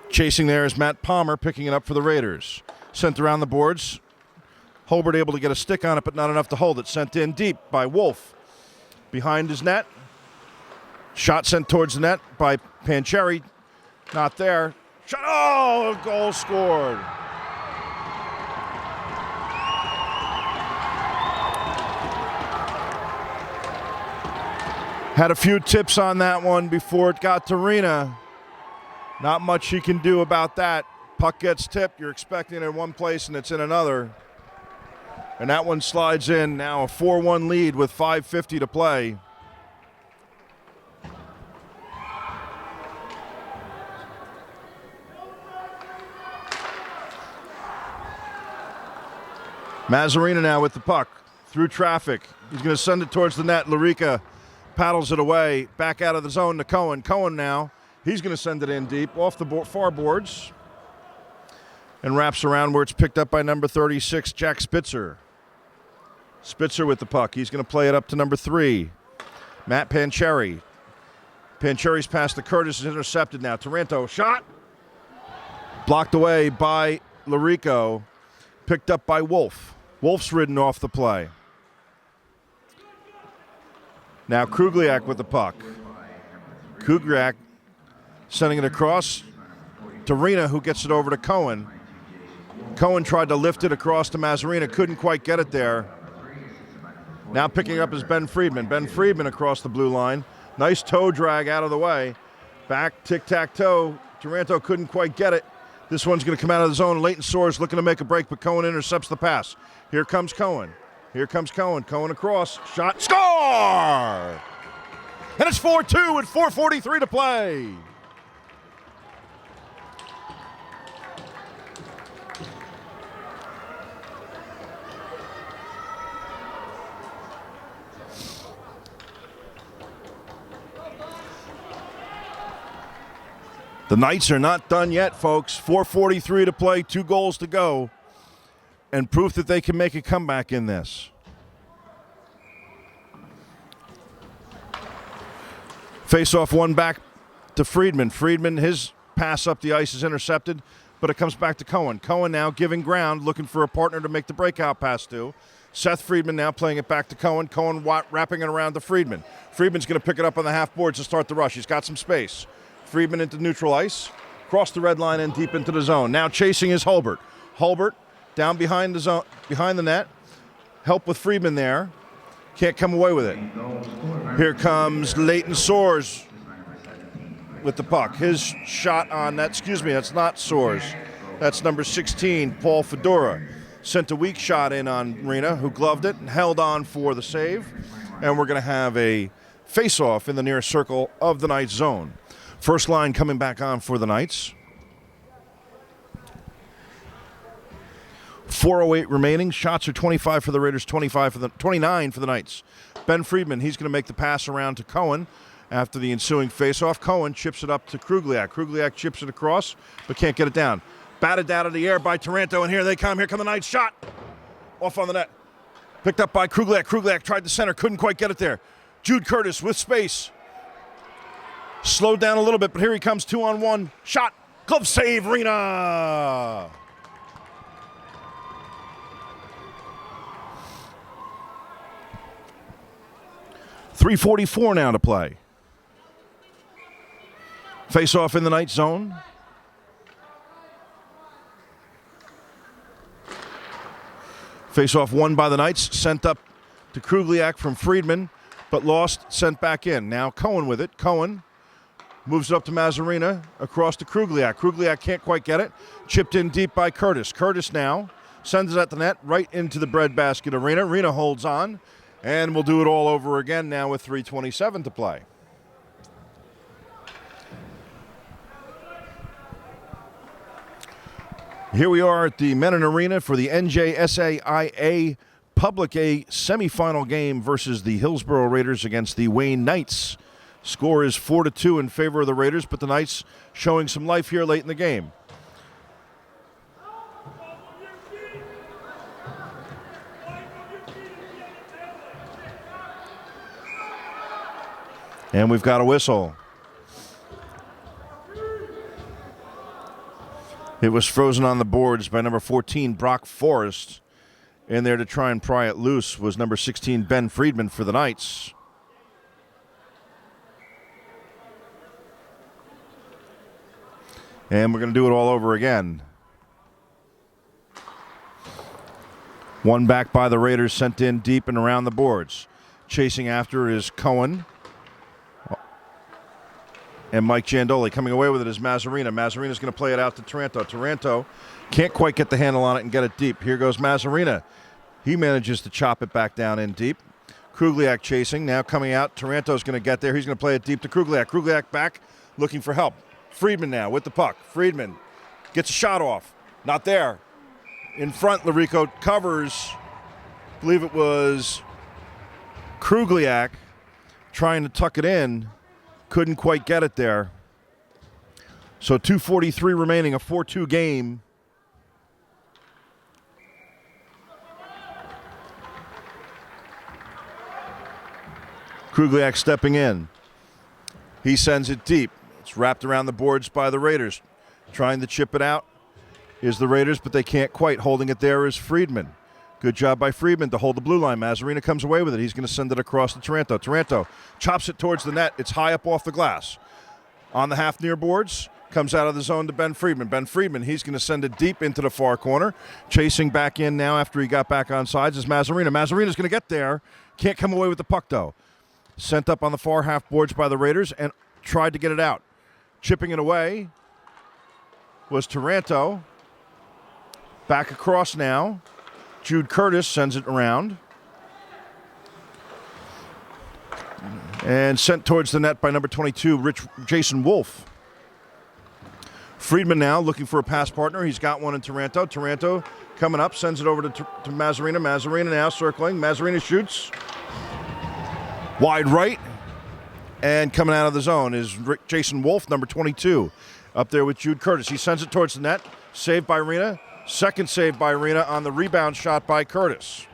Chasing there is Matt Palmer, picking it up for the Raiders. Sent around the boards. Holbert able to get a stick on it, but not enough to hold it. Sent in deep by Wolf. Behind his net. Shot sent towards the net by Pancheri. Not there. Shot. Oh, a goal scored. Had a few tips on that one before it got to Rena. Not much he can do about that. Puck gets tipped. You're expecting it in one place and it's in another. And that one slides in. Now a 4-1 lead with 5:50 to play. Mazzarina now with the puck. Through traffic. He's going to send it towards the net. Larica paddles it away. Back out of the zone to Cohen. Cohen now. He's going to send it in deep off the far boards. And wraps around where it's picked up by number 36, Jack Spitzer. Spitzer with the puck. He's going to play it up to number 3, Matt Pancheri. Pancheri's pass to Curtis is intercepted now. Taranto shot. Blocked away by Larico. Picked up by Wolf. Wolf's ridden off the play. Now Krugliak with the puck. Krugliak sending it across to Rena, who gets it over to Cohen. Cohen tried to lift it across to Mazzarina, couldn't quite get it there. Now picking up is Ben Friedman. Ben Friedman across the blue line. Nice toe drag out of the way. Back, tic-tac-toe. Taranto couldn't quite get it. This one's going to come out of the zone. Leighton Soares looking to make a break, but Cohen intercepts the pass. Here comes Cohen. Here comes Cohen. Cohen across. Shot. Score! And it's 4-2 with 4:43 to play. The Knights are not done yet, folks. 4:43 to play, 2 goals to go, and proof that they can make a comeback in this. Face-off one back to Friedman. Friedman, his pass up the ice is intercepted, but it comes back to Cohen. Cohen now giving ground, looking for a partner to make the breakout pass to. Seth Friedman now playing it back to Cohen. Cohen wrapping it around to Friedman. Friedman's going to pick it up on the half boards to start the rush. He's got some space. Friedman into neutral ice, cross the red line and deep into the zone. Now chasing is Holbert. Holbert down behind the zone, behind the net. Help with Friedman there. Can't come away with it. Here comes Leighton Soares with the puck. His shot on that, that's not Soares. That's number 16, Paul Fedora. Sent a weak shot in on Rena, who gloved it and held on for the save. And we're going to have a face-off in the near circle of the Knights zone. First line coming back on for the Knights. 4:08 remaining. Shots are 25 for the Raiders, 29 for the Knights. Ben Friedman, he's going to make the pass around to Cohen after the ensuing faceoff. Cohen chips it up to Krugliak. Krugliak chips it across, but can't get it down. Batted out of the air by Taranto, and here they come. Here come the Knights. Shot off on the net. Picked up by Krugliak. Krugliak tried the center, couldn't quite get it there. Jude Curtis with space. Slowed down a little bit, but here he comes, 2-on-1. Shot. Glove save, Rena. .344 now to play. Face-off in the Knights zone. Face-off won by the Knights. Sent up to Krugliak from Friedman, but lost, sent back in. Now Cohen with it. Cohen moves it up to Mazzarina, across to Krugliak. Krugliak can't quite get it. Chipped in deep by Curtis. Curtis now sends it at the net, right into the breadbasket of Rena. Rena holds on, and we'll do it all over again now with 3:27 to play. Here we are at the Menon Arena for the NJSIAA Public A semifinal game versus the Hillsborough Raiders against the Wayne Knights. Score is 4-2 in favor of the Raiders, but the Knights showing some life here late in the game. And we've got a whistle. It was frozen on the boards by number 14, Brock Forrest. In there to try and pry it loose was number 16, Ben Friedman for the Knights. And we're going to do it all over again. One back by the Raiders, sent in deep and around the boards. Chasing after is Cohen. And Mike Giandoli. Coming away with it is Mazzarina. Mazzarina's going to play it out to Taranto. Taranto can't quite get the handle on it and get it deep. Here goes Mazzarina. He manages to chop it back down in deep. Krugliak chasing. Now coming out. Taranto's going to get there. He's going to play it deep to Krugliak. Krugliak back, looking for help. Friedman now with the puck. Friedman gets a shot off. Not there. In front, Larico covers. I believe it was Krugliak trying to tuck it in. Couldn't quite get it there. So 2:43 remaining, a 4-2 game. Krugliak stepping in. He sends it deep. It's wrapped around the boards by the Raiders. Trying to chip it out is the Raiders, but they can't quite. Holding it there is Friedman. Good job by Friedman to hold the blue line. Mazzarina comes away with it. He's going to send it across to Taranto. Taranto chops it towards the net. It's high up off the glass. On the half near boards, comes out of the zone to Ben Friedman. Ben Friedman, he's going to send it deep into the far corner. Chasing back in now after he got back on sides is Mazzarina. Mazzarina's going to get there. Can't come away with the puck, though. Sent up on the far half boards by the Raiders and tried to get it out. Chipping it away was Taranto. Back across now. Jude Curtis sends it around. And sent towards the net by number 22, Jason Wolf. Friedman now looking for a pass partner. He's got one in Taranto. Taranto coming up, sends it over to Mazzarina. Mazzarina now circling. Mazzarina shoots. Wide right. And coming out of the zone is Jason Wolf, number 22. Up there with Jude Curtis. He sends it towards the net. Saved by Rena. Second save by Rena on the rebound shot by Curtis.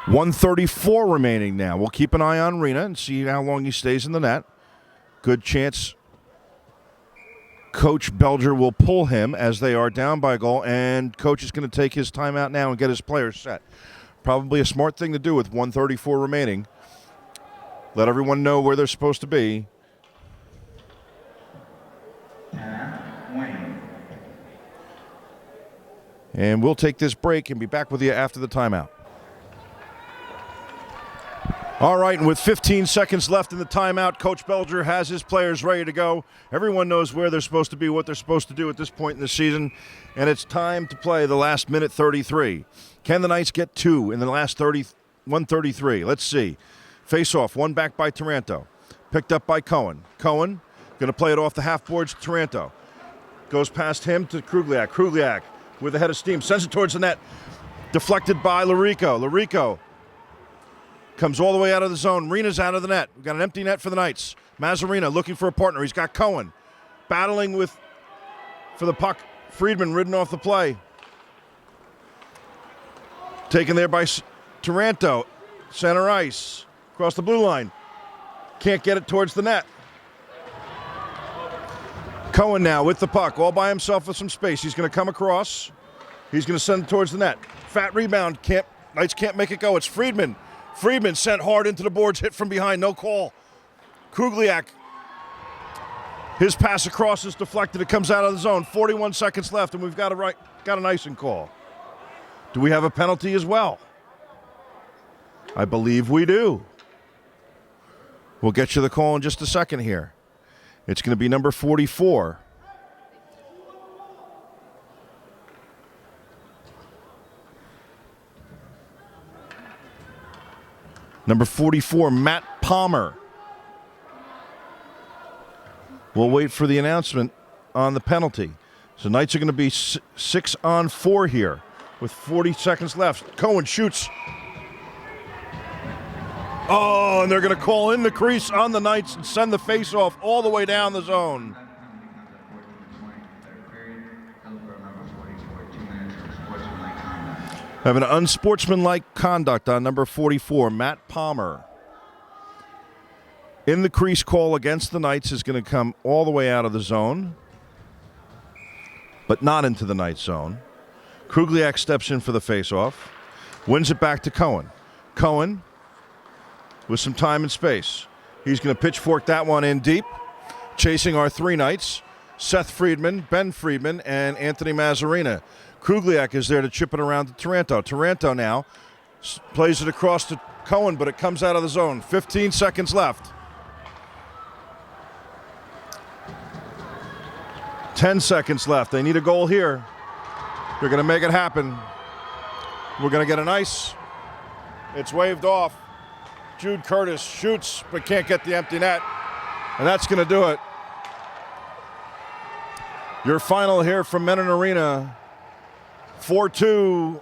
1:34 remaining now. We'll keep an eye on Rena and see how long he stays in the net. Good chance Coach Belger will pull him as they are down by a goal, and Coach is going to take his timeout now and get his players set. Probably a smart thing to do with 1:34 remaining. Let everyone know where they're supposed to be. And we'll take this break and be back with you after the timeout. All right, and with 15 seconds left in the timeout, Coach Belger has his players ready to go. Everyone knows where they're supposed to be, what they're supposed to do at this point in the season, and it's time to play the last minute 33. Can the Knights get two in the last 1:33? Let's see. Face-off, one back by Taranto. Picked up by Cohen. Cohen going to play it off the half boards to Taranto. Goes past him to Krugliak. Krugliak with a head of steam, sends it towards the net. Deflected by Larico. Larico comes all the way out of the zone. Rena's out of the net. We've got an empty net for the Knights. Mazzarina looking for a partner. He's got Cohen. Battling for the puck. Friedman ridden off the play. Taken there by Taranto. Center ice. Across the blue line. Can't get it towards the net. Cohen now with the puck. All by himself with some space. He's going to come across. He's going to send it towards the net. Fat rebound. Knights can't make it go. It's Friedman. Friedman sent hard into the boards, hit from behind, no call. Krugliak, his pass across is deflected. It comes out of the zone. 41 seconds left, and we've got an icing call. Do we have a penalty as well? I believe we do. We'll get you the call in just a second here. It's going to be number 44. Number 44, Matt Palmer. We'll wait for the announcement on the penalty. So Knights are going to be 6-on-4 here with 40 seconds left. Cohen shoots. Oh, and they're going to call in the crease on the Knights and send the face-off all the way down the zone. Have an unsportsmanlike conduct on number 44, Matt Palmer. In the crease call against the Knights is going to come all the way out of the zone, but not into the Knights zone. Krugliak steps in for the faceoff, wins it back to Cohen. Cohen with some time and space. He's going to pitchfork that one in deep, chasing our three Knights, Seth Friedman, Ben Friedman, and Anthony Mazzarina. Krugliak is there to chip it around to Taranto. Taranto now plays it across to Cohen, but it comes out of the zone. 15 seconds left. 10 seconds left. They need a goal here. They're going to make it happen. We're going to get an ice. It's waved off. Jude Curtis shoots but can't get the empty net. And that's going to do it. Your final here from Menon Arena. 4-2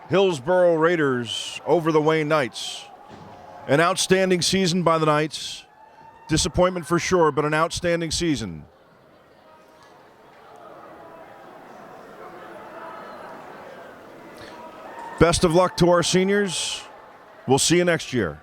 Hillsborough Raiders over the Wayne Knights. An outstanding season by the Knights. Disappointment for sure, but an outstanding season. Best of luck to our seniors. We'll see you next year.